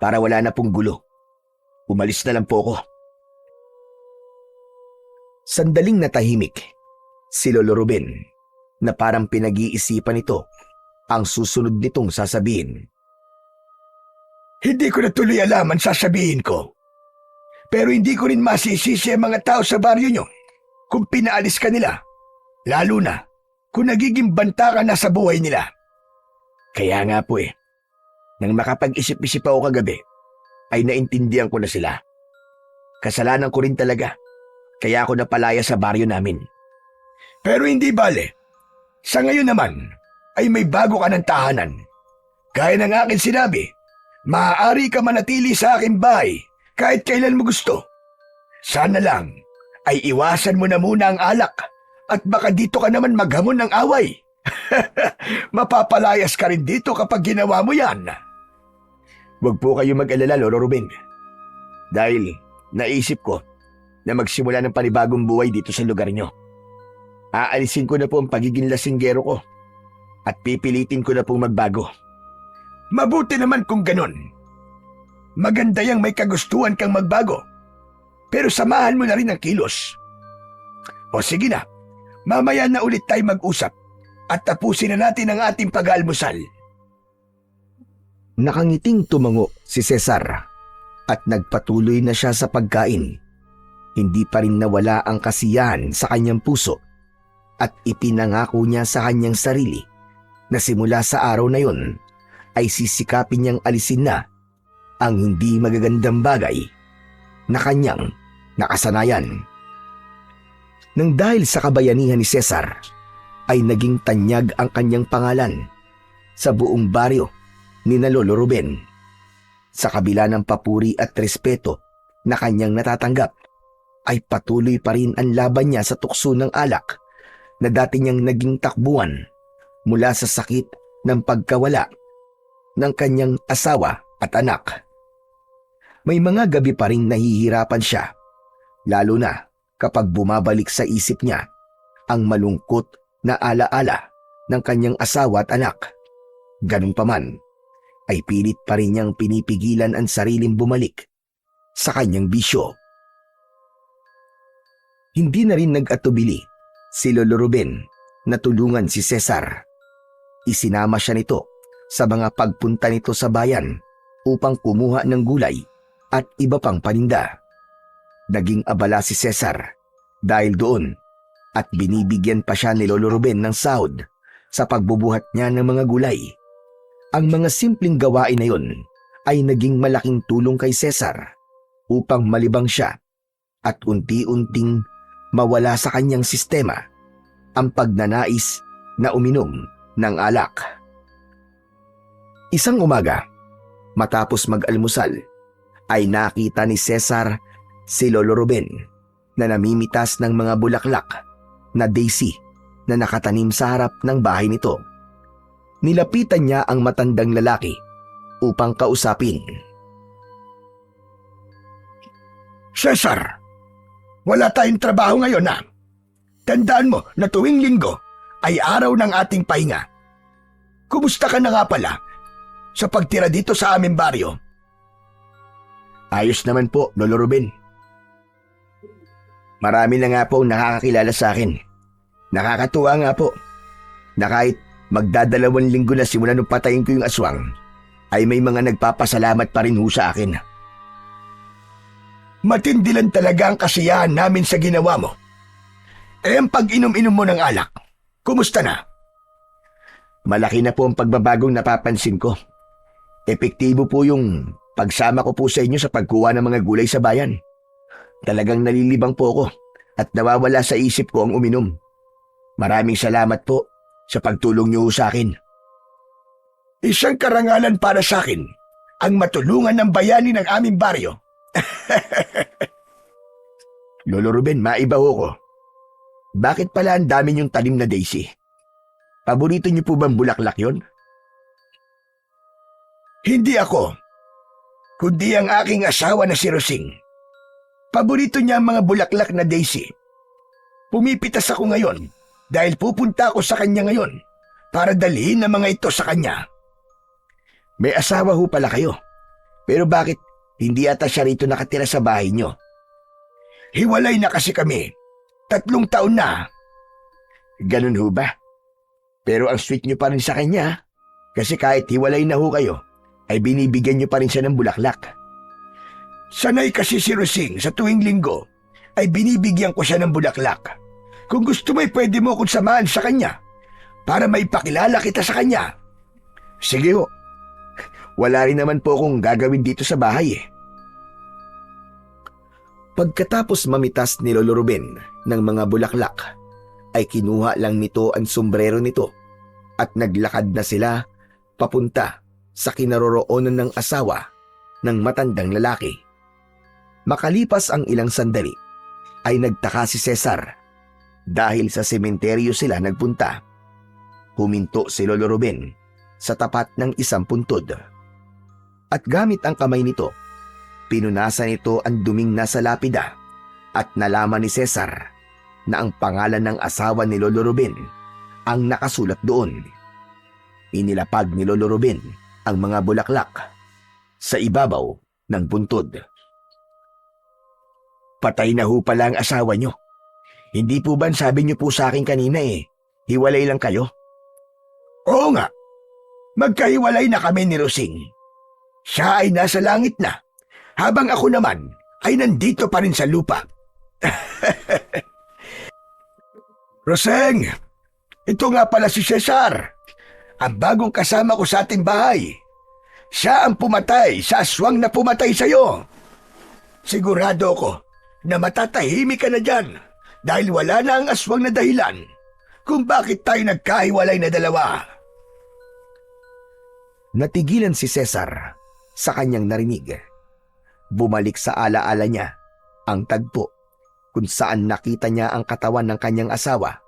para wala na pong gulo. Umalis na lang po ako. Sandaling natahimik si Lolo Ruben na parang pinag-iisipan nito ang susunod nitong sasabihin. Hindi ko na tuloy alam ang sasabihin ko. Pero hindi ko rin masisisi ang mga tao sa baryo nyo kung pinaalis ka nila. Lalo na kung nagiging banta ka na sa buhay nila. Kaya nga po nang makapag-isip-isip ako kagabi, ay naintindihan ko na sila. Kasalanan ko rin talaga, kaya ako napalaya sa baryo namin. Pero hindi bale. Sa ngayon naman, ay may bago ka ng tahanan. Gaya ng akin sinabi, maaari ka manatili sa aking bahay kahit kailan mo gusto. Sana lang ay iwasan mo na muna ang alak at baka dito ka naman maghamon ng away. Mapapalayas ka rin dito kapag ginawa mo yan. Huwag po kayo mag-alala, Lolo Ruben. Dahil naisip ko na magsimula ng panibagong buhay dito sa lugar nyo. Aalisin ko na po ang pagiging lasinggero ko at pipilitin ko na pong magbago. Mabuti naman kung ganon. Maganda yang may kagustuhan kang magbago. Pero samahan mo na rin ang kilos. O sige na, mamaya na ulit tayo mag-usap at tapusin na natin ang ating pag-aalmusal. Nakangiting tumango si Cesar at nagpatuloy na siya sa pagkain. Hindi pa rin nawala ang kasiyahan sa kanyang puso at ipinangako niya sa kanyang sarili na simula sa araw na yon ay sisikapin niyang alisin na ang hindi magagandang bagay na kanyang nakasanayan. Nang dahil sa kabayanihan ni Cesar, ay naging tanyag ang kanyang pangalan sa buong baryo ni na Lolo Ruben. Sa kabila ng papuri at respeto na kanyang natatanggap, ay patuloy pa rin ang laban niya sa tukso ng alak na dati niyang naging takbuhan mula sa sakit ng pagkawala ng kanyang asawa at anak. May mga gabi pa rin nahihirapan siya, lalo na kapag bumabalik sa isip niya ang malungkot na alaala ng kanyang asawa at anak. Ganun pa man, ay pilit pa rin niyang pinipigilan ang sariling bumalik sa kanyang bisyo. Hindi na rin nag-atubili si Lolo Ruben na tulungan si Cesar. Isinama siya nito sa mga pagpunta nito sa bayan upang kumuha ng gulay at iba pang paninda. Naging abala si Cesar dahil doon at binibigyan pa siya ni Lolo Ruben ng sahod sa pagbubuhat niya ng mga gulay. Ang mga simpleng gawain na yun ay naging malaking tulong kay Cesar upang malibang siya at unti-unting mawala sa kanyang sistema ang pagnanais na uminom ng alak. Isang umaga, matapos mag-almusal, ay nakita ni Cesar si Lolo Ruben na namimitas ng mga bulaklak na daisy na nakatanim sa harap ng bahay nito. Nilapitan niya ang matandang lalaki upang kausapin. Cesar, wala tayong trabaho ngayon na. Tandaan mo na tuwing linggo ay araw ng ating pahinga. Kumusta ka na nga pala sa pagtira dito sa aming baryo? Ayos naman po, Lolo Ruben. Marami na nga po ang nakakakilala sa akin. Nakakatuwa nga po na kahit magdadalawang linggo na simula nung patayin ko yung aswang, ay may mga nagpapasalamat pa rin ho sa akin. Matindi lang talaga ang kasiyahan namin sa ginawa mo. Eh ang pag-inom-inom mo ng alak, kumusta na? Malaki na po ang pagbabagong napapansin ko. Epektibo po yung pagsama ko po sa inyo sa pagkuha ng mga gulay sa bayan. Talagang nalilibang po ako at nawawala sa isip ko ang uminom. Maraming salamat po sa pagtulong niyo sa akin. Isang karangalan para sa akin ang matulungan ng bayani ng aming baryo. Lolo Ruben, maibaho ko. Bakit pala ang dami niyong tanim na daisy? Paborito niyo po bang bulaklak yon? Hindi ako, kundi ang aking asawa na si Rosing. Paborito niya ang mga bulaklak na daisy. Pumipitas ako ngayon dahil pupunta ako sa kanya ngayon para dalhin ang mga ito sa kanya. May asawa ho pala kayo. Pero bakit hindi ata siya rito nakatira sa bahay niyo? Hiwalay na kasi kami. 3 taon na. Ganun ho ba? Pero ang sweet niyo pa rin sa kanya. Kasi kahit hiwalay na ho kayo, ay binibigyan niyo pa rin siya ng bulaklak. Sanay kasi si Rosing sa tuwing linggo ay binibigyan ko siya ng bulaklak. Kung gusto mo'y pwede mo akong samahan sa kanya para maipakilala kita sa kanya. Sige ho. Wala rin naman po akong gagawin dito sa bahay eh. Pagkatapos mamitas ni Lolo Ruben ng mga bulaklak, ay kinuha lang nito ang sombrero nito at naglakad na sila papunta sa kinaroroonan ng asawa ng matandang lalaki. Makalipas ang ilang sandali, ay nagtaka si Cesar dahil sa sementeryo sila nagpunta. Huminto si Lolo Ruben sa tapat ng isang puntod. At gamit ang kamay nito, pinunasan nito ang duming nasa lapida at nalaman ni Cesar na ang pangalan ng asawa ni Lolo Ruben ang nakasulat doon. Inilapag ni Lolo Ruben ang mga bulaklak sa ibabaw ng puntod. Patay na ho pala ang asawa niyo. Hindi po ba sabi niyo po sa akin kanina hiwalay lang kayo? Oo nga. Magkahiwalay na kami ni Rosing. Siya ay nasa langit na, habang ako naman ay nandito pa rin sa lupa. Roseng, ito nga pala si Cesar, ang bagong kasama ko sa ating bahay. Siya ang pumatay sa aswang na pumatay sa iyo. Sigurado ako na matatahimik ka na dyan dahil wala na ang aswang na dahilan kung bakit tayo nagkahiwalay na dalawa. Natigilan si Cesar sa kanyang narinig. Bumalik sa alaala niya ang tagpo kung saan nakita niya ang katawan ng kanyang asawa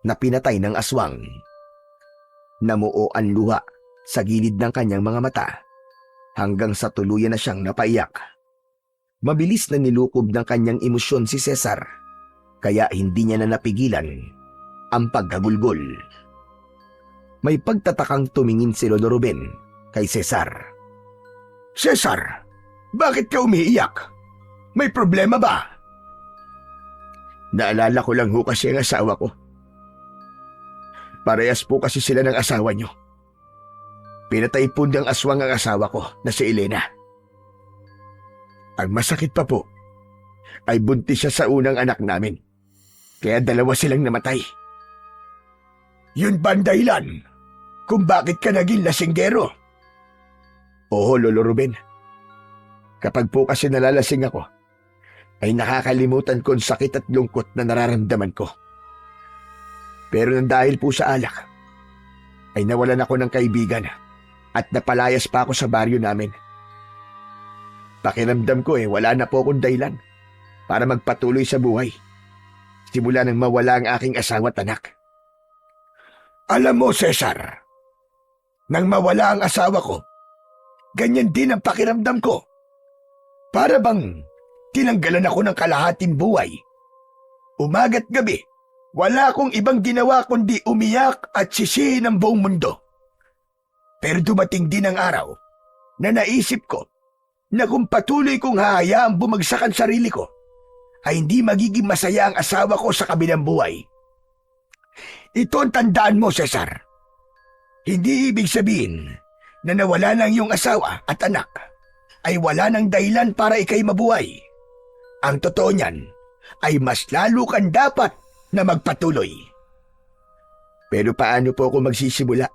na pinatay ng aswang. Namuo ang luha sa gilid ng kanyang mga mata hanggang sa tuluyan na siyang napaiyak. Mabilis na nilukob ng kanyang emosyon si Cesar kaya hindi niya na napigilan ang pagkagulgol. May pagtatakang tumingin si Lolo Ruben kay Cesar. Cesar, bakit ka umiiyak? May problema ba? Naalala ko lang ho kasi ang asawa ko. Parehas po kasi sila ng asawa niyo. Pinatay po ng aswang ang asawa ko na si Elena. Ang masakit pa po ay buntis siya sa unang anak namin. Kaya 2 silang namatay. Yun ba ang dahilan kung bakit ka naging lasinggero? Oo, Lolo Ruben. Kapag po kasi nalalasing ako, ay nakakalimutan ko ang sakit at lungkot na nararamdaman ko. Pero nang dahil po sa alak, ay nawalan ako ng kaibigan at napalayas pa ako sa baryo namin. Pakiramdam ko wala na po akong dahilan para magpatuloy sa buhay. Simula nang mawala ang aking asawa at anak. Alam mo, Cesar, nang mawala ang asawa ko, ganyan din ang pakiramdam ko. Para bang tinanggalan ako ng kalahating buhay. Umaga't gabi, wala akong ibang ginawa kundi umiyak at sisihin ang buong mundo. Pero dumating din ang araw na naisip ko na kung patuloy kong hahayaang bumagsak ang sarili ko, ay hindi magiging masaya ang asawa ko sa kabilang buhay. Ito ang tandaan mo, Cesar. Hindi ibig sabihin na nawala ng iyong asawa at anak ay wala ng dahilan para ikay mabuhay. Ang totoo niyan ay mas lalo kang dapat na magpatuloy. Pero paano po ako magsisimula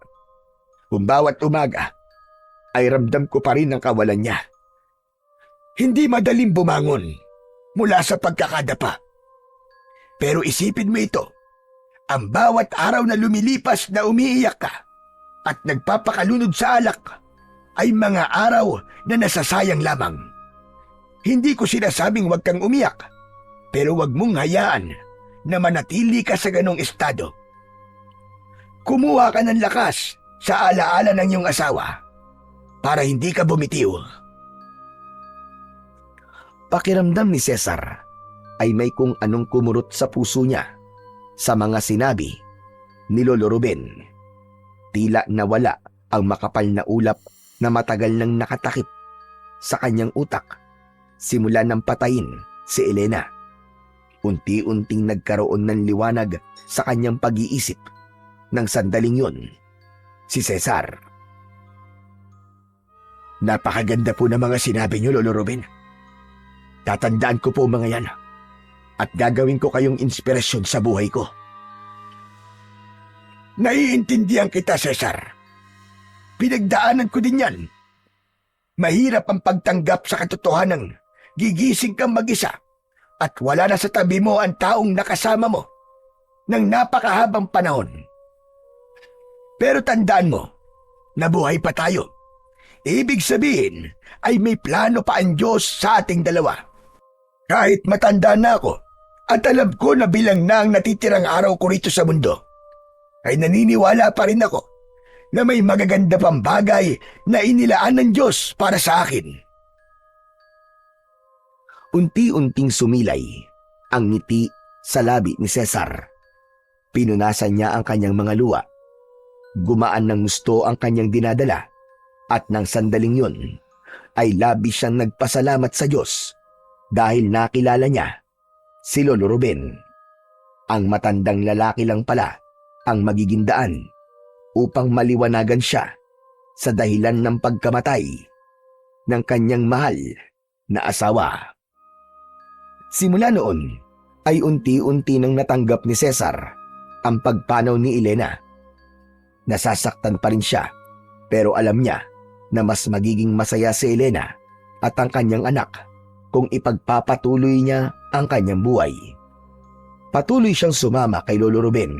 kung bawat umaga ay ramdam ko pa rin ang kawalan niya. Hindi madaling bumangon mula sa pagkakadapa. Pero isipin mo ito, ang bawat araw na lumilipas na umiiyak ka at nagpapakalunod sa alak ay mga araw na nasasayang lamang. Hindi ko sinasabing huwag kang umiyak, pero huwag mong hayaan na manatili ka sa ganong estado. Kumuha ka ng lakas sa alaala ng iyong asawa para hindi ka bumitiw. Pakiramdam ni Cesar ay may kung anong kumurot sa puso niya sa mga sinabi ni Lolo Ruben. Tila nawala ang makapal na ulap na matagal nang nakatakip sa kanyang utak simula nang patayin si Elena. Unti-unting nagkaroon ng liwanag sa kanyang pag-iisip ng sandaling yun. Si Cesar. Napakaganda po ng mga sinabi niyo, Lolo Ruben. Tatandaan ko po mga yan at gagawin ko kayong inspirasyon sa buhay ko. Naiintindihan kita, Cesar. Pinagdaanan ko din yan. Mahirap ang pagtanggap sa katotohanan. Gigising kang mag-isa at wala na sa tabi mo ang taong nakasama mo ng napakahabang panahon. Pero tandaan mo, nabuhay pa tayo. Ibig sabihin ay may plano pa ang Diyos sa ating dalawa. Kahit matanda na ako at alam ko na bilang na ang natitirang araw ko rito sa mundo, ay naniniwala pa rin ako na may magaganda pang bagay na inilaan ng Diyos para sa akin. Unti-unting sumilay ang ngiti sa labi ni Cesar. Pinunasan niya ang kanyang mga luha. Gumaan ng gusto ang kanyang dinadala at nang sandaling yun ay labis siyang nagpasalamat sa Diyos dahil nakilala niya si Lolo Ruben. Ang matandang lalaki lang pala ang magiging daan upang maliwanagan siya sa dahilan ng pagkamatay ng kanyang mahal na asawa. Simula noon ay unti-unti nang natanggap ni Cesar ang pagpanaw ni Elena. Nasasaktan pa rin siya pero alam niya na mas magiging masaya si Elena at ang kanyang anak kung ipagpapatuloy niya ang kanyang buhay. Patuloy siyang sumama kay Lolo Ruben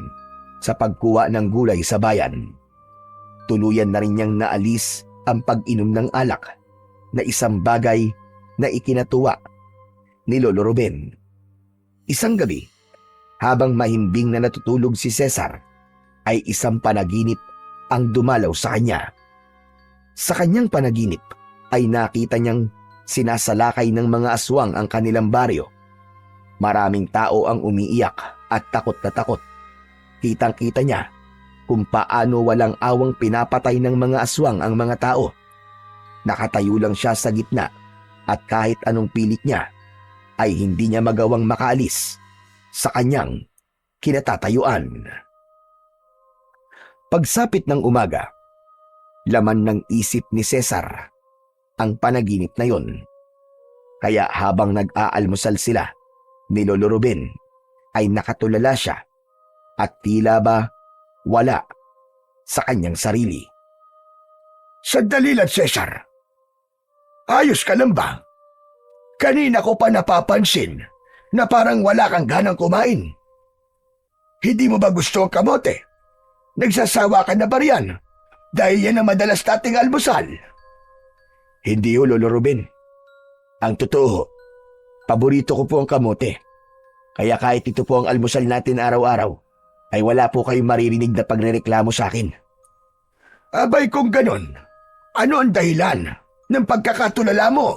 sa pagkuha ng gulay sa bayan. Tuluyan na rin niyang naalis ang pag-inom ng alak na isang bagay na ikinatuwa ni Lolo Ruben. Isang gabi, habang mahimbing na natutulog si Cesar, ay isang panaginip ang dumalaw sa kanya. Sa kanyang panaginip ay nakita niyang sinasalakay ng mga aswang ang kanilang baryo. Maraming tao ang umiiyak at takot na takot. Kitang-kita niya kung paano walang awang pinapatay ng mga aswang ang mga tao. Nakatayo lang siya sa gitna at kahit anong pilit niya ay hindi niya magawang makaalis sa kanyang kinatatayuan. Pagsapit ng umaga, laman ng isip ni Cesar ang panaginip na yon. Kaya habang nag-aalmusal sila ni Lolo Ruben ay nakatulala siya at tila ba wala sa kanyang sarili. Sandali lang, Cesar. Ayos ka lang ba? Kanina ko pa napapansin na parang wala kang ganang kumain. Hindi mo ba gusto ang kamote? Nagsasawa ka na ba riyan? Dahil yan ang madalas nating almusal. Hindi ho, Lolo Ruben. Ang totoo, paborito ko po ang kamote. Kaya kahit ito po ang almusal natin araw-araw, ay wala po kayong maririnig na pagrereklamo sa akin. Abay kung ganon, ano ang dahilan ng pagkakatulala mo?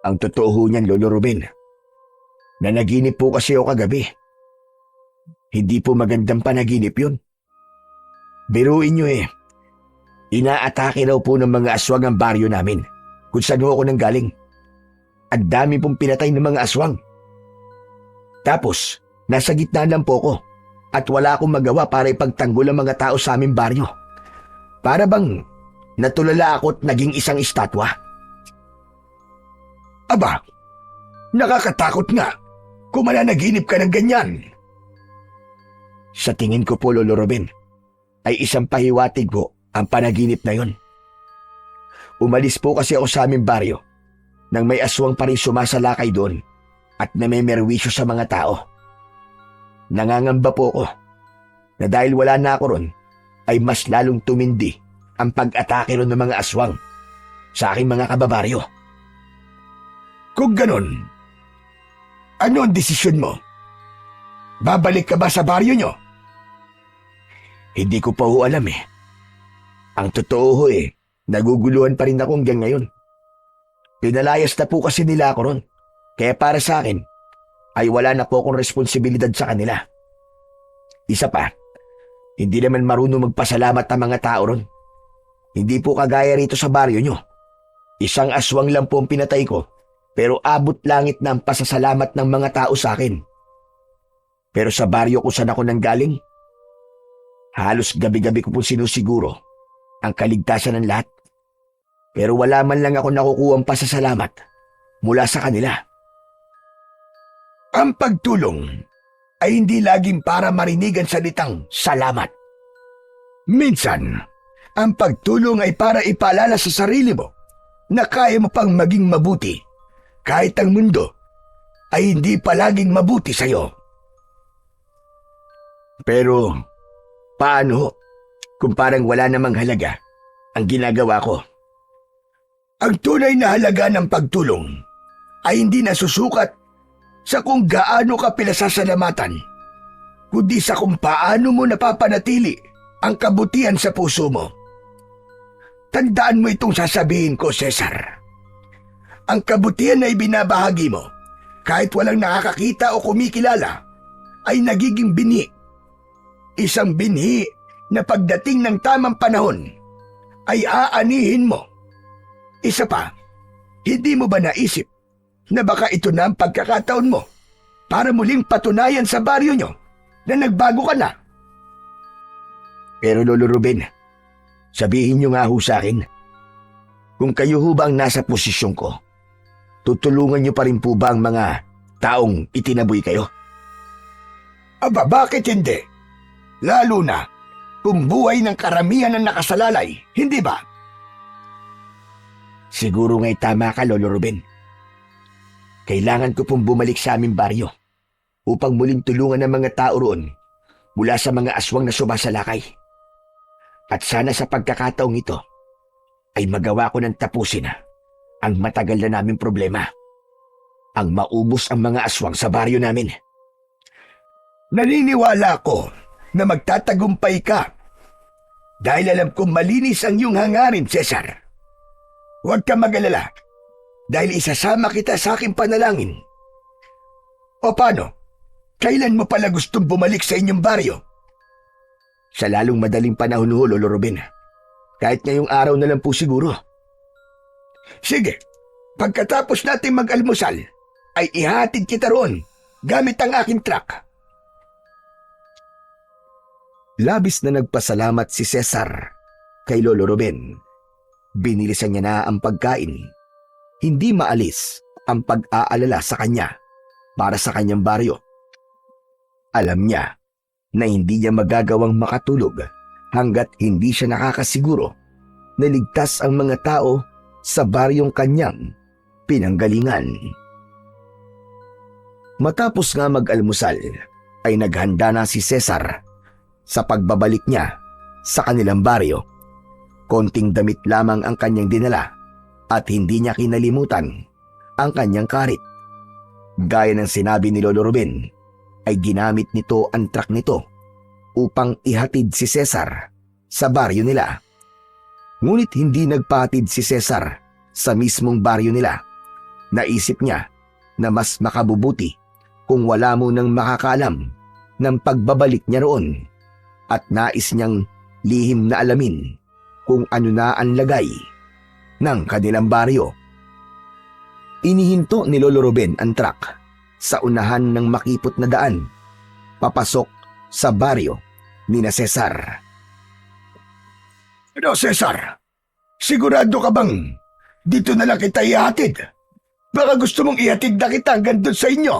Ang totoo ho niyan, Lolo Ruben, nanaginip po kasi ako kagabi. Hindi po magandang panaginip yun. Biruin niyo inaatake raw po ng mga aswang ang baryo namin kung saan ho ako nanggaling. Ang dami pong pinatay ng mga aswang. Tapos, nasa gitna lang po ko at wala akong magawa para ipagtanggol ang mga tao sa aming baryo. Para bang natulala ako at naging isang estatwa. Aba, nakakatakot nga kung mananaginip ka ng ganyan. Sa tingin ko po, Lolo Ruben, ay isang pahiwatig po ang panaginip na yon. Umalis po kasi ako sa aming baryo nang may aswang pa rin sumasalakay doon at namemerwisyo sa mga tao. Nangangamba po ako na dahil wala na ako ron, ay mas lalong tumindi ang pag-atake ron ng mga aswang sa aking mga kababaryo. Kung ganon, ano ang desisyon mo? Babalik ka ba sa baryo nyo? Hindi ko pa ho alam eh. Ang totoo ho naguguluhan pa rin ako hanggang ngayon. Pinalayas na po kasi nila ako ron. Kaya para sa akin, ay wala na po akong responsibilidad sa kanila. Isa pa, hindi naman marunong magpasalamat ang mga tao ron. Hindi po kagaya rito sa baryo nyo. Isang aswang lang po ang pinatay ko, pero abot langit na ang pasasalamat ng mga tao sa akin. Pero sa baryo kung saan ako nanggaling, halos gabi-gabi ko po sinusiguro ang kaligtasan ng lahat. Pero wala man lang ako nakukuha ang pasasalamat mula sa kanila. Ang pagtulong ay hindi laging para marinig ang salitang salamat. Minsan, ang pagtulong ay para ipaalala sa sarili mo na kaya mo pang maging mabuti kahit ang mundo ay hindi palaging mabuti sa'yo. Pero, paano kung parang wala namang halaga ang ginagawa ko? Ang tunay na halaga ng pagtulong ay hindi nasusukat sa kung gaano ka pinasasalamatan, kundi sa kung paano mo napapanatili ang kabutihan sa puso mo. Tandaan mo itong sasabihin ko, Cesar. Ang kabutihan na ibinabahagi mo, kahit walang nakakakita o kumikilala, ay nagiging binhi. Isang binhi na pagdating ng tamang panahon ay aanihin mo. Isa pa, hindi mo ba naisip na baka ito na ang pagkakataon mo para muling patunayan sa baryo nyo na nagbago ka na? Pero Lolo Ruben, sabihin nyo nga ho sa akin, kung kayo ho ba ang nasa posisyon ko, tutulungan nyo pa rin po ba ang mga taong itinaboy kayo? Aba, bakit hindi? Lalo na kung buhay ng karamihan ang nakasalalay, hindi ba? Siguro nga'y tama ka, Lolo Ruben. Kailangan ko pong bumalik sa aming baryo upang muling tulungan ang mga tao roon mula sa mga aswang na sumasalakay. At sana sa pagkakataong ito ay magawa ko ng tapusin ang matagal na naming problema. Ang maubos ang mga aswang sa baryo namin. Naniniwala ko na magtatagumpay ka dahil alam kong malinis ang iyong hangarin, Cesar. Huwag ka mag-alala dahil isasama kita sa aking panalangin. O paano? Kailan mo pala gustong bumalik sa inyong baryo? Sa lalong madaling panahon ho, Lolo Ruben. Kahit ngayong araw na lang po siguro. Sige, pagkatapos natin mag-almusal, ay ihatid kita roon gamit ang aking truck. Labis na nagpasalamat si Cesar kay Lolo Ruben. Binilisan niya na ang pagkain. Hindi maalis ang pag-aalala sa kanya para sa kanyang baryo. Alam niya na hindi niya magagawang makatulog hanggat hindi siya nakakasiguro na ligtas ang mga tao sa baryong kanyang pinanggalingan. Matapos nga mag-almusal ay naghanda na si Cesar sa pagbabalik niya sa kanilang baryo. Konting damit lamang ang kanyang dinala at hindi niya kinalimutan ang kanyang karit. Gaya ng sinabi ni Lolo Ruben, ay ginamit nito ang truck nito upang ihatid si Cesar sa baryo nila. Ngunit hindi nagpahatid si Cesar sa mismong baryo nila. Naisip niya na mas makabubuti kung wala munang makakaalam ng pagbabalik niya roon at nais niyang lihim na alamin kung ano na ang lagay ng kanilang baryo. Inihinto ni Lolo Ruben ang truck sa unahan ng makipot na daan, papasok sa baryo ni na Cesar. Ano, Cesar? Sigurado ka bang dito na lang kita ihatid? Baka gusto mong ihatid na kita hanggang doon sa inyo.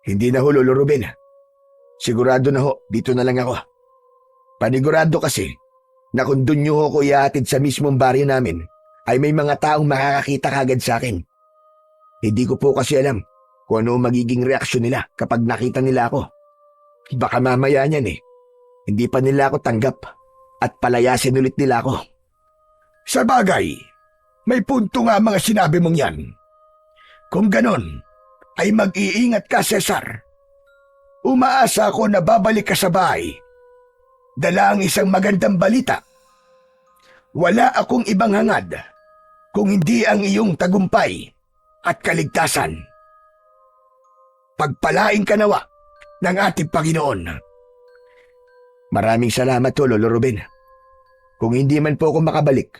Hindi na ho, Lolo Ruben. Sigurado na ho, dito na lang ako. Panigurado kasi, na kung doon niyo ako ihatid sa mismong baryo namin, ay may mga taong makakakita kagad sa akin. Hindi ko po kasi alam kung ano magiging reaksyon nila kapag nakita nila ako. Baka mamaya niyan hindi pa nila ako tanggap at palayasin ulit nila ako. Sa bagay, may punto nga mga sinabi mong yan. Kung ganon, ay mag-iingat ka, Cesar. Umaasa ako na babalik ka sa bahay. Dala ang isang magandang balita. Wala akong ibang hangad kung hindi ang iyong tagumpay at kaligtasan. Pagpalain ka nawa ng ating Panginoon. Maraming salamat po, Lolo Ruben. Kung hindi man po ako makabalik,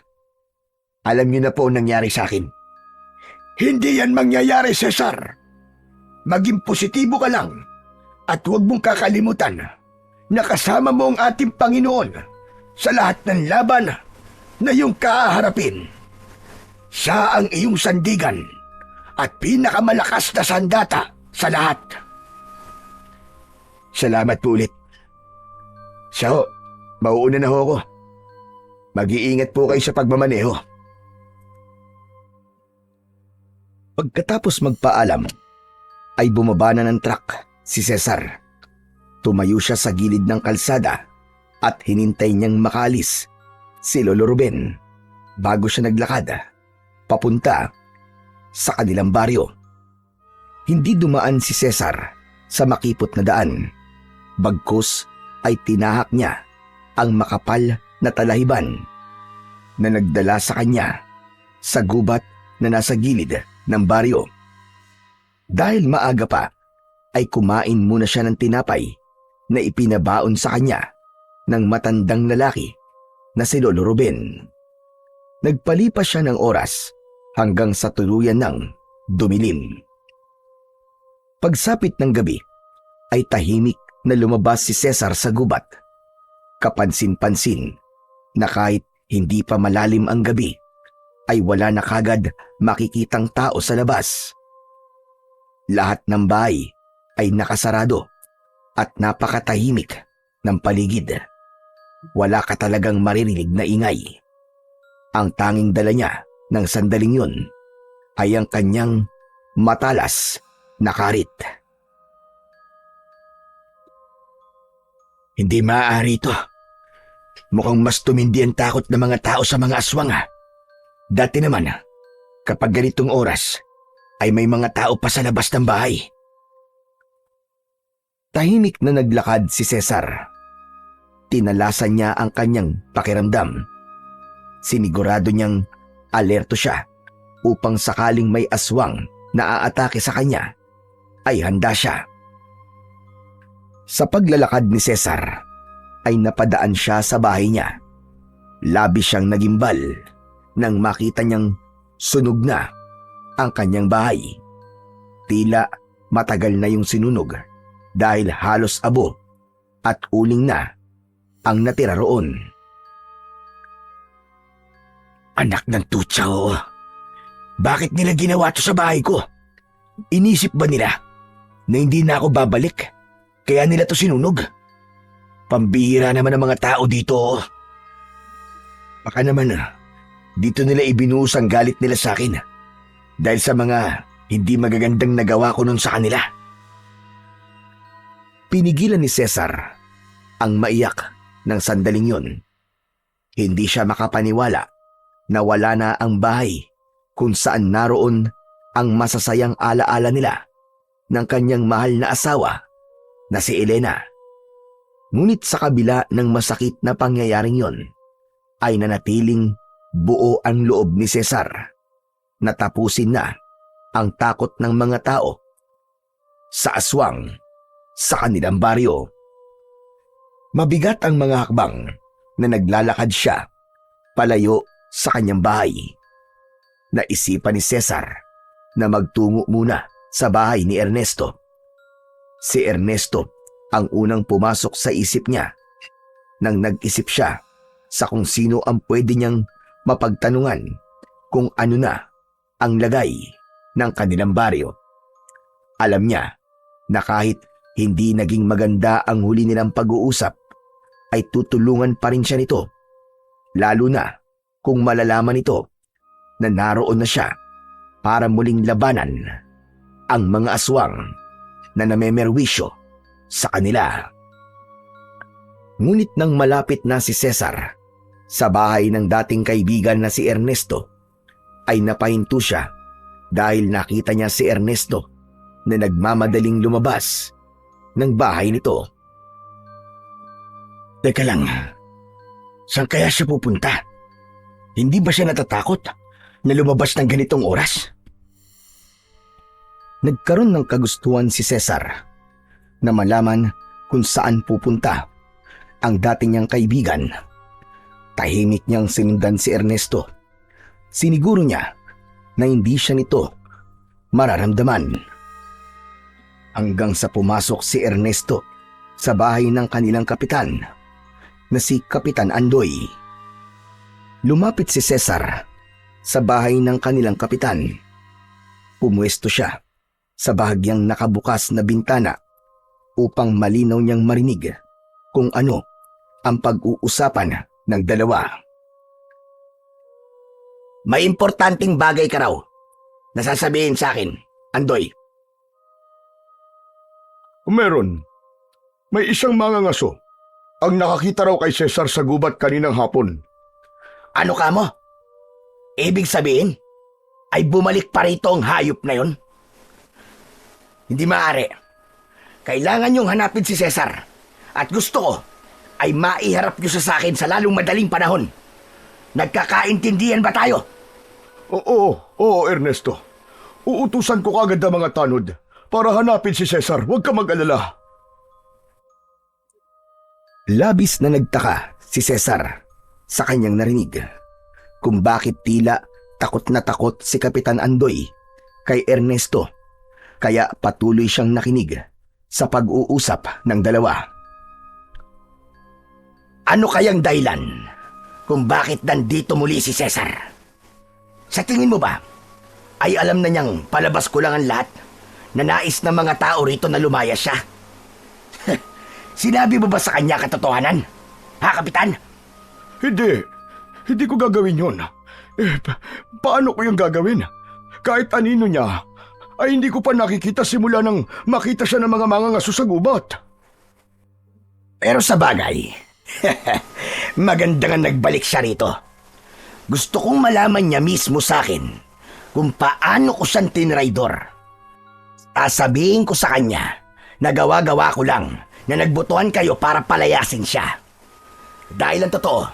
alam niyo na po ang nangyari sa akin. Hindi yan mangyayari, Cesar. Maging positibo ka lang at huwag mong kakalimutan na kasama mo ang ating Panginoon sa lahat ng laban na iyong kaharapin. Siya ang iyong sandigan at pinakamalakas na sandata sa lahat. Salamat po ulit. Siya ho, mauuna na ho ako. Mag-iingat po kayo sa pagmamaneho. Pagkatapos magpaalam, ay bumaba na ng truck si Cesar. Tumayo siya sa gilid ng kalsada at hinintay niyang makalis si Lolo Ruben bago siya naglakad papunta sa kanilang baryo. Hindi dumaan si Cesar sa makipot na daan. Bagkus ay tinahak niya ang makapal na talahiban na nagdala sa kanya sa gubat na nasa gilid ng baryo. Dahil maaga pa, ay kumain muna siya ng tinapay na ipinabaon sa kanya ng matandang lalaki na si Lolo Ruben. Nagpalipas siya ng oras hanggang sa tuluyan ng dumilim. Pagsapit ng gabi, ay tahimik na lumabas si Cesar sa gubat. Kapansin-pansin na kahit hindi pa malalim ang gabi, ay wala na kagad makikitang tao sa labas. Lahat ng bahay ay nakasarado at napakatahimik ng paligid. Wala ka talagang maririnig na ingay. Ang tanging dala niya ng sandaling yun ay ang kanyang matalas na karit. Hindi maaari ito. Mukhang mas tumindi ang takot ng mga tao sa mga aswang. Dati naman, kapag ganitong oras, ay may mga tao pa sa labas ng bahay. Tahimik na naglakad si Cesar. Tinalasan niya ang kanyang pakiramdam. Sinigurado niyang alerto siya upang sakaling may aswang na aatake sa kanya, ay handa siya. Sa paglalakad ni Cesar, ay napadaan siya sa bahay niya. Labis siyang nagimbal nang makita niyang sunog na ang kanyang bahay. Tila matagal na yung sinunog dahil halos abo at uling na ang natira roon. Anak ng tutsa, oo. Bakit nila ginawa to sa bahay ko? Inisip ba nila na hindi na ako babalik? Kaya nila to sinunog? Pambihira naman ang mga tao dito. Baka naman dito nila ibinuhos ang galit nila sa akin dahil sa mga hindi magagandang nagawa ko nun sa kanila. Pinigilan ni Cesar ang maiyak ng sandaling yun. Hindi siya makapaniwala na wala na ang bahay kung saan naroon ang masasayang alaala nila ng kanyang mahal na asawa na si Elena. Ngunit sa kabila ng masakit na pangyayaring yon, ay nanatiling buo ang loob ni Cesar. Natapusin na ang takot ng mga tao sa aswang sa kanilang baryo. Mabigat ang mga hakbang na naglalakad siya palayo sa kanyang bahay. Naisipan ni Cesar na magtungo muna sa bahay ni Ernesto. Si Ernesto ang unang pumasok sa isip niya nang nag-isip siya sa kung sino ang pwede niyang mapagtanungan kung ano na ang lagay ng kanilang baryo. Alam niya na kahit hindi naging maganda ang huli nilang pag-uusap, ay tutulungan pa rin siya nito Lalo na kung malalaman nito na naroon na siya para muling labanan ang mga aswang na namemerwisyo sa kanila. Ngunit nang malapit na si Cesar sa bahay ng dating kaibigan na si Ernesto, ay napahinto siya dahil nakita niya si Ernesto na nagmamadaling lumabas ng bahay nito. Teka lang, saan kaya siya pupunta? Hindi ba siya natatakot na lumabas ng ganitong oras? Nagkaroon ng kagustuhan si Cesar na malaman kung saan pupunta ang dating niyang kaibigan. Tahimik niyang sinundan si Ernesto. Siniguro niya na hindi siya nito mararamdaman. Hanggang sa pumasok si Ernesto sa bahay ng kanilang kapitan na si Kapitan Andoy. Lumapit si Cesar sa bahay ng kanilang kapitan. Pumuesto siya sa bahagyang nakabukas na bintana upang malinaw niyang marinig kung ano ang pag-uusapan ng dalawa. May importanteng bagay ka raw na sasabihin sa akin, Andoy. Meron. May isang mangangaso ang nakakita raw kay Cesar sa gubat kaninang hapon. Ano ka mo? Ibig sabihin, ay bumalik pa rito ang hayop na yon? Hindi maaari. Kailangan niyong hanapin si Cesar. At gusto ko ay maiharap niyo sa akin sa lalong madaling panahon. Nagkakaintindihan ba tayo? Oo, Ernesto. Uutusan ko kagad ang mga tanod para hanapin si Cesar. Huwag ka mag-alala. Labis na nagtaka si Cesar sa kanyang narinig kung bakit tila takot na takot si Kapitan Andoy kay Ernesto, kaya patuloy siyang nakinig sa pag-uusap ng dalawa. Ano kayang dahilan kung bakit nandito muli si Cesar? Sa tingin mo ba, ay alam na niyang palabas ko lang ang lahat na nais ng mga tao rito na lumaya siya? Sinabi mo ba sa kanya katotohanan? Ha, Kapitan? Hindi ko gagawin yun. Paano ko yung gagawin? Kahit anino niya, ay hindi ko pa nakikita simula nang makita siya ng mga mangangaso sa gubat. Pero sa bagay, maganda nga nagbalik siya rito. Gusto kong malaman niya mismo sa akin kung paano ko siyang tinraidor. Sasabihin ko sa kanya na gawa-gawa ko lang na nagbutuhan kayo para palayasin siya. Dahil ang totoo,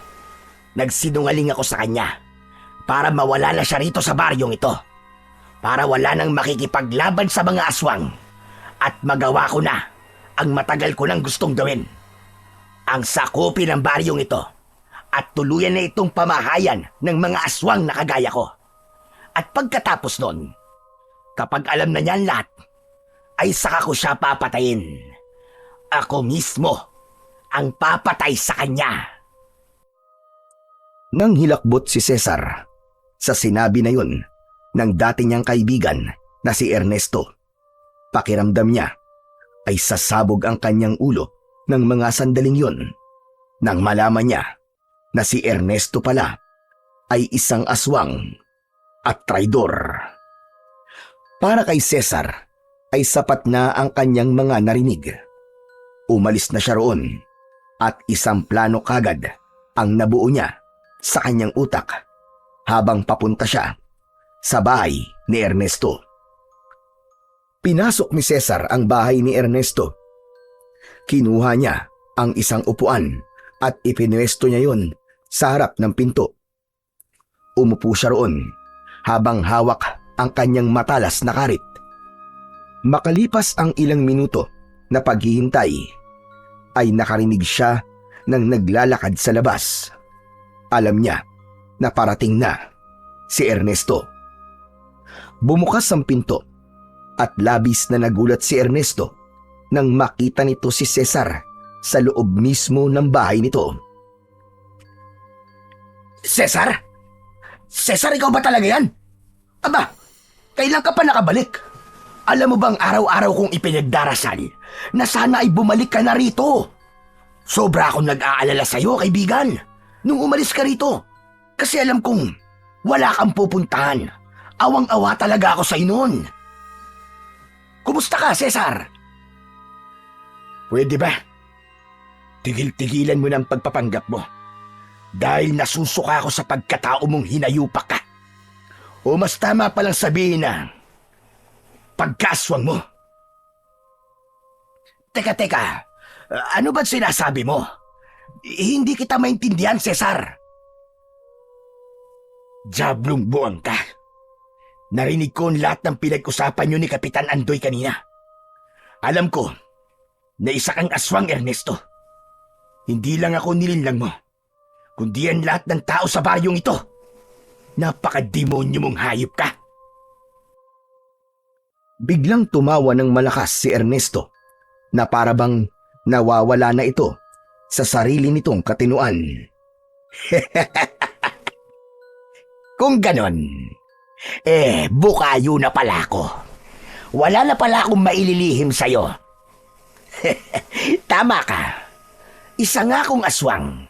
nagsinungaling ako sa kanya para mawala na siya rito sa baryong ito. Para wala nang makikipaglaban sa mga aswang at magawa ko na ang matagal ko nang gustong gawin. Ang sakupin ng baryong ito at tuluyan na itong pamahayan ng mga aswang na kagaya ko. At pagkatapos nun, kapag alam na niya ang lahat, ay saka ko siya papatayin. Ako mismo ang papatay sa kanya. Nang hilakbot si Cesar sa sinabi na yun ng dati niyang kaibigan na si Ernesto, pakiramdam niya ay sasabog ang kanyang ulo ng mga sandaling yun nang malaman niya na si Ernesto pala ay isang aswang at traidor. Para kay Cesar ay sapat na ang kanyang mga narinig. Umalis na siya roon at isang plano kagad ang nabuo niya sa kanyang utak habang papunta siya sa bahay ni Ernesto. Pinasok ni Cesar ang bahay ni Ernesto. Kinuha niya ang isang upuan at ipinwesto niya yon sa harap ng pinto. Umupo siya roon habang hawak ang kanyang matalas na karit. Makalipas ang ilang minuto na paghihintay, ay nakarinig siya ng naglalakad sa labas. Alam niya na parating na si Ernesto. Bumukas ang pinto at labis na nagulat si Ernesto nang makita nito si Cesar sa loob mismo ng bahay nito. Cesar? Cesar, ikaw ba talaga yan? Aba, kailan ka pa nakabalik? Alam mo bang araw-araw kong ipinagdarasal na sana ay bumalik ka na rito? Sobra akong nag-aalala sa'yo, kaibigan. nung umalis ka rito. Kasi alam kong wala kang pupuntahan. Awang-awa talaga ako sa'yo noon. Kumusta ka, Cesar? Pwede ba? Tigil-tigilan mo ng pagpapanggap mo. Dahil nasusuka ako sa pagkatao mong hinayupak ka. O mas tama palang sabihin na pagkaswang mo. Teka. Ano ba't sinasabi mo? Hindi kita maintindihan, Cesar. Diablong buwang ka. Narinig ko ang lahat ng pinag-usapan niyo ni Kapitan Andoy kanina. Alam ko na isa kang aswang, Ernesto. Hindi lang ako nilinlang mo, kundi ang lahat ng tao sa baryong ito. Napaka-demonyo mong hayop ka. Biglang tumawa ng malakas si Ernesto na para bang nawawala na ito sa sarili nitong katinuan. Kung ganon, bukayo na pala ako. Wala na pala akong maililihim sa'yo. Tama ka. Isa nga akong aswang.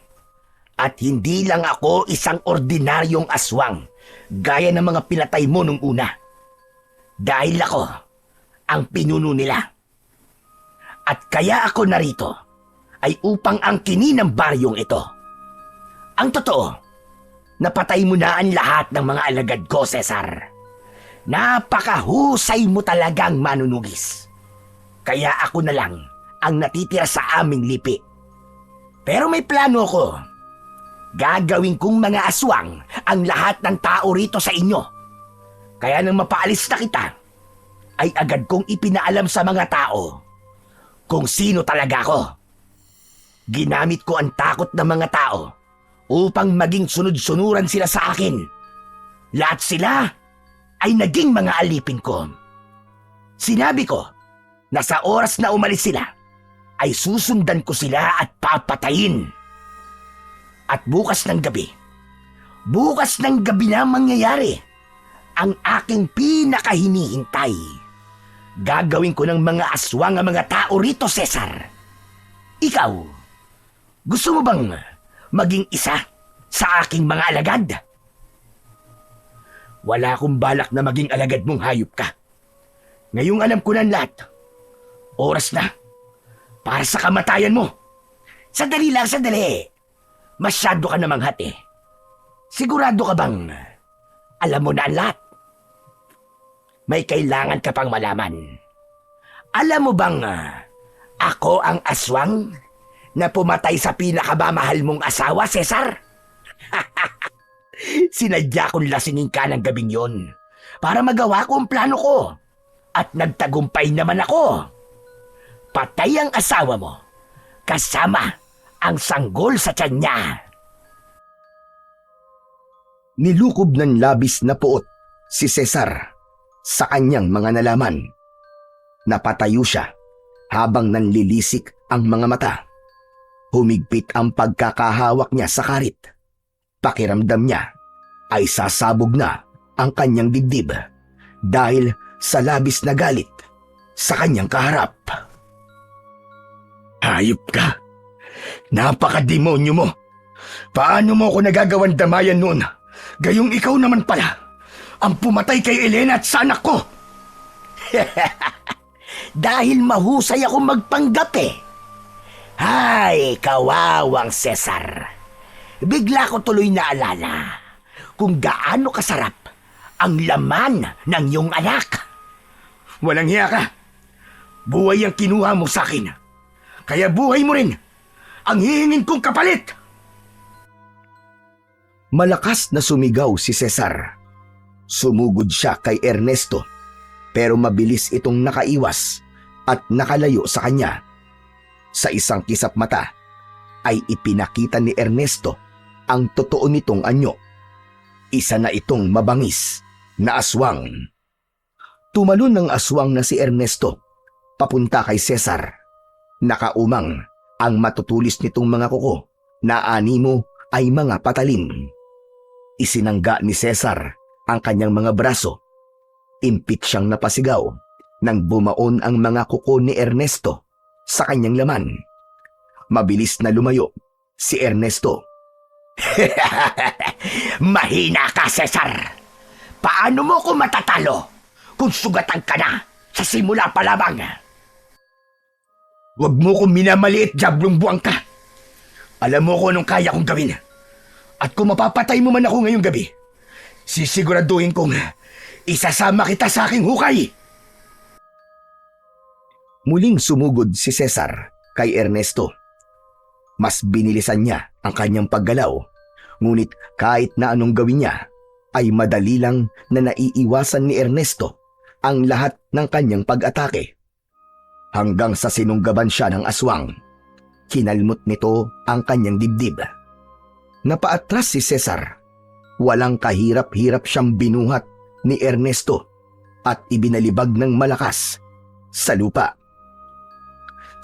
At hindi lang ako isang ordinaryong aswang gaya ng mga pinatay mo nung una. Dahil ako ang pinuno nila. At kaya ako narito ay upang angkinin ang baryong ito. Ang totoo, napatay mo na ang lahat ng mga alagad ko, Cesar. Napakahusay mo talagang manunugis. Kaya ako na lang ang natitira sa aming lipi. Pero may plano ko. Gagawin kong mga aswang ang lahat ng tao rito sa inyo. Kaya nang mapaalis na kita, ay agad kong ipinaalam sa mga tao kung sino talaga ako. Ginamit ko ang takot ng mga tao upang maging sunod-sunuran sila sa akin. Lahat sila ay naging mga alipin ko. Sinabi ko na sa oras na umalis sila, ay susundan ko sila at papatayin. At bukas ng gabi na mangyayari ang aking pinakahinihintay. Gagawin ko ng mga aswang ang mga tao rito, Cesar. Ikaw, gusto mo bang maging isa sa aking mga alagad? Wala akong balak na maging alagad mong hayop ka. Ngayong alam ko na ang lahat. Oras na para sa kamatayan mo. Sandali lang. Masyado ka namang hati. Sigurado ka bang alam mo na ang lahat? May kailangan ka pang malaman. Alam mo bang ako ang aswang na pumatay sa pinakamamahal mong asawa, Cesar? Sinadya kong lasingin ka ng gabing yon para magawa ko ang plano ko. At nagtagumpay naman ako. Patay ang asawa mo kasama ang sanggol sa tiyan niya. Nilukob ng labis na puot si Cesar sa kanyang mga nalaman. Napatayo siya habang nanlilisik ang mga mata. Humigpit ang pagkakahawak niya sa karit. Pakiramdam niya ay sasabog na ang kanyang dibdib dahil sa labis na galit sa kanyang kaharap. Hayop ka. Napaka-demonyo mo. Paano mo ako nagagawang damayan noon? Gayong ikaw naman pala ang pumatay kay Elena at sa anak ko. Dahil mahusay akong magpanggap eh. Hay, kawawang Cesar. Bigla ko tuloy naalala kung gaano kasarap ang laman ng iyong anak. Walang hiya ka. Buhay ang kinuha mo sa akin. Kaya buhay mo rin ang hihingin kong kapalit. Malakas na sumigaw si Cesar. Sumugod siya kay Ernesto pero mabilis itong nakaiwas at nakalayo sa kanya. Sa isang kisap mata ay ipinakita ni Ernesto ang totoo nitong anyo. Isa na itong mabangis na aswang. Tumalon ng aswang na si Ernesto papunta kay Cesar. Nakaumang ang matutulis nitong mga kuko na animo ay mga patalim. Isinangga ni Cesar ang kanyang mga braso. Impit siyang napasigaw nang bumaon ang mga kuko ni Ernesto sa kanyang laman. Mabilis na lumayo si Ernesto. Mahina ka, Cesar. Paano mo ko matatalo kung sugatan ka na sa simula pa lamang? Huwag mo kong minamaliit, Diablong buwang ka. Alam mo kung anong kaya kong gawin. At kung mapapatay mo man ako ngayong gabi, sisiguraduhin kong isasama kita sa aking hukay. Muling sumugod si Cesar kay Ernesto. Mas binilisan niya ang kanyang paggalaw, ngunit kahit na anong gawin niya, ay madali lang na naiiwasan ni Ernesto ang lahat ng kanyang pag-atake. Hanggang sa sinunggaban siya ng aswang, kinalmot nito ang kanyang dibdib. Napaatras si Cesar. Walang kahirap-hirap siyang binuhat ni Ernesto at ibinalibag ng malakas sa lupa.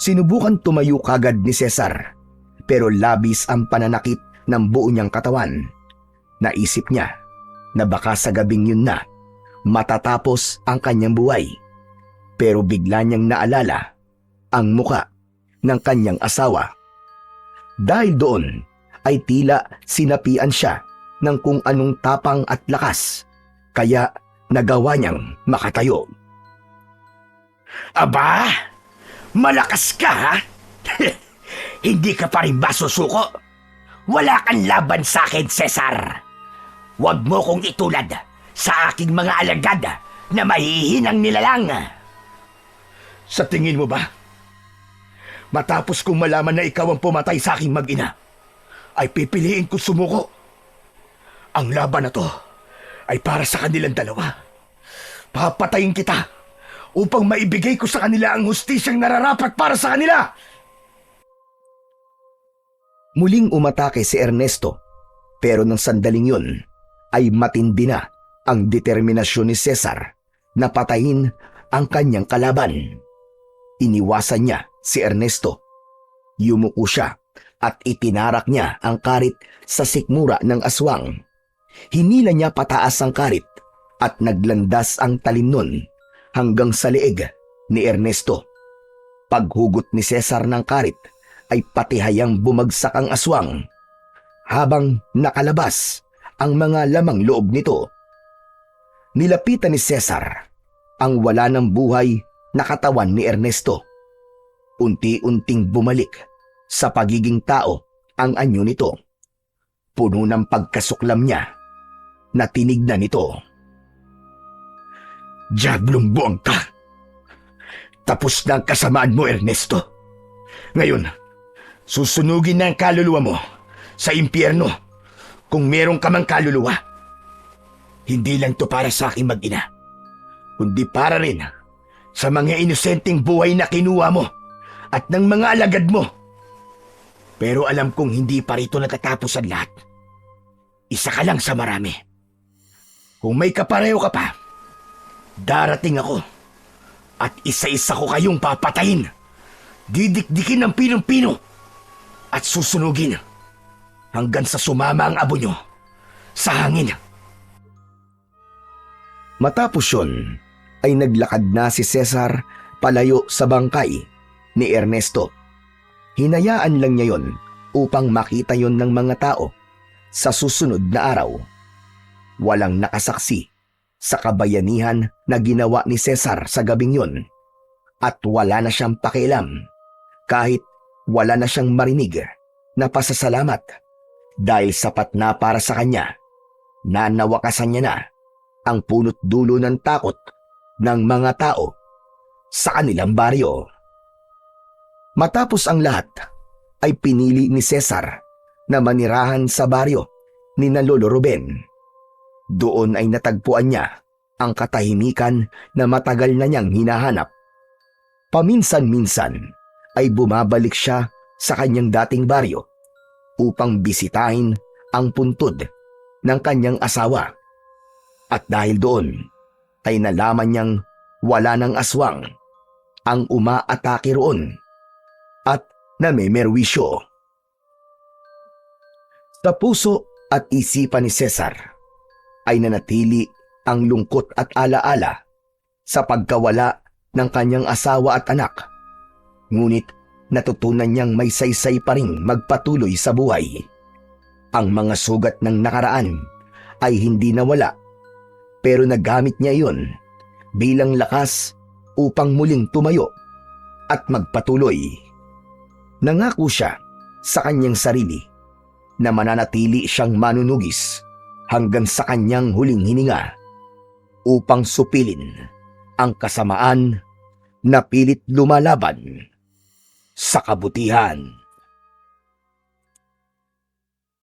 Sinubukan tumayo kagad ni Cesar, pero labis ang pananakit ng buo niyang katawan. Naisip niya na baka sa gabing yun na matatapos ang kanyang buhay. Pero bigla niyang naalala ang muka ng kanyang asawa. Dahil doon ay tila sinapian siya ng kung anong tapang at lakas, kaya nagawa niyang makatayo. Aba, malakas ka ha? Hindi ka pa rin ba susuko? Wala kang laban sa akin, Cesar. Huwag mo kong itulad sa aking mga alagad na mahihinang nilalang. Sa tingin mo ba? Matapos kong malaman na ikaw ang pumatay sa aking mag-ina, ay pipiliin ko sumuko. Ang laban na to ay para sa kanilang dalawa. Papatayin kita upang maibigay ko sa kanila ang hustisyang nararapat para sa kanila. Muling umatake si Ernesto, pero nang sandaling yun ay matindi na ang determinasyon ni Cesar na patayin ang kanyang kalaban. Iniwasan niya si Ernesto. Yumuko siya at itinarak niya ang karit sa sikmura ng aswang. Hinila niya pataas ang karit at naglandas ang talim nun hanggang sa leeg ni Ernesto. Paghugot ni Cesar ng karit ay patihayang bumagsak ang aswang habang nakalabas ang mga lamang loob nito. Nilapitan ni Cesar ang wala ng buhay na katawan ni Ernesto. Unti-unting bumalik sa pagiging tao ang anyo nito. Puno ng pagkasuklam niya na tinignan nito. Diablong buwang ka! Tapos na ang kasamaan mo, Ernesto. Ngayon, susunugin na ang kaluluwa mo sa impyerno kung meron ka mang kaluluwa. Hindi lang to para sa aking mag-ina, kundi para rin sa mga inosenteng buhay na kinuha mo at ng mga alagad mo. Pero alam kong hindi pa rito natatapos ang lahat. Isa ka lang sa marami. Kung may kapareho ka pa, darating ako at isa-isa ko kayong papatayin. Didikdikin ng pinong-pino at susunugin hanggang sa sumama ang abo nyo sa hangin. Matapos yun, ay naglakad na si Cesar palayo sa bangkay ni Ernesto. Hinayaan lang niya yon upang makita yon ng mga tao sa susunod na araw. Walang nakasaksi sa kabayanihan na ginawa ni Cesar sa gabing yon at wala na siyang pakialam kahit wala na siyang marinig na pasasalamat dahil sapat na para sa kanya na nawakasan niya na ang punot dulo ng takot ng mga tao sa kanilang baryo. Matapos ang lahat, ay pinili ni Cesar na manirahan sa baryo ni na Lolo Ruben. Doon ay natagpuan niya ang katahimikan na matagal na niyang hinahanap. Paminsan-minsan ay bumabalik siya sa kanyang dating baryo upang bisitahin ang puntod ng kanyang asawa. At dahil doon ay nalaman niyang wala ng aswang ang umaatake roon at namemerwisyo. Sa puso at isipan ni Cesar ay nanatili ang lungkot at alaala sa pagkawala ng kanyang asawa at anak. Ngunit natutunan niyang may saysay pa ring magpatuloy sa buhay. Ang mga sugat ng nakaraan ay hindi nawala, pero nagamit niya iyon bilang lakas upang muling tumayo at magpatuloy. Nangako siya sa kanyang sarili na mananatili siyang manunugis hanggang sa kanyang huling hininga upang supilin ang kasamaan na pilit lumalaban sa kabutihan.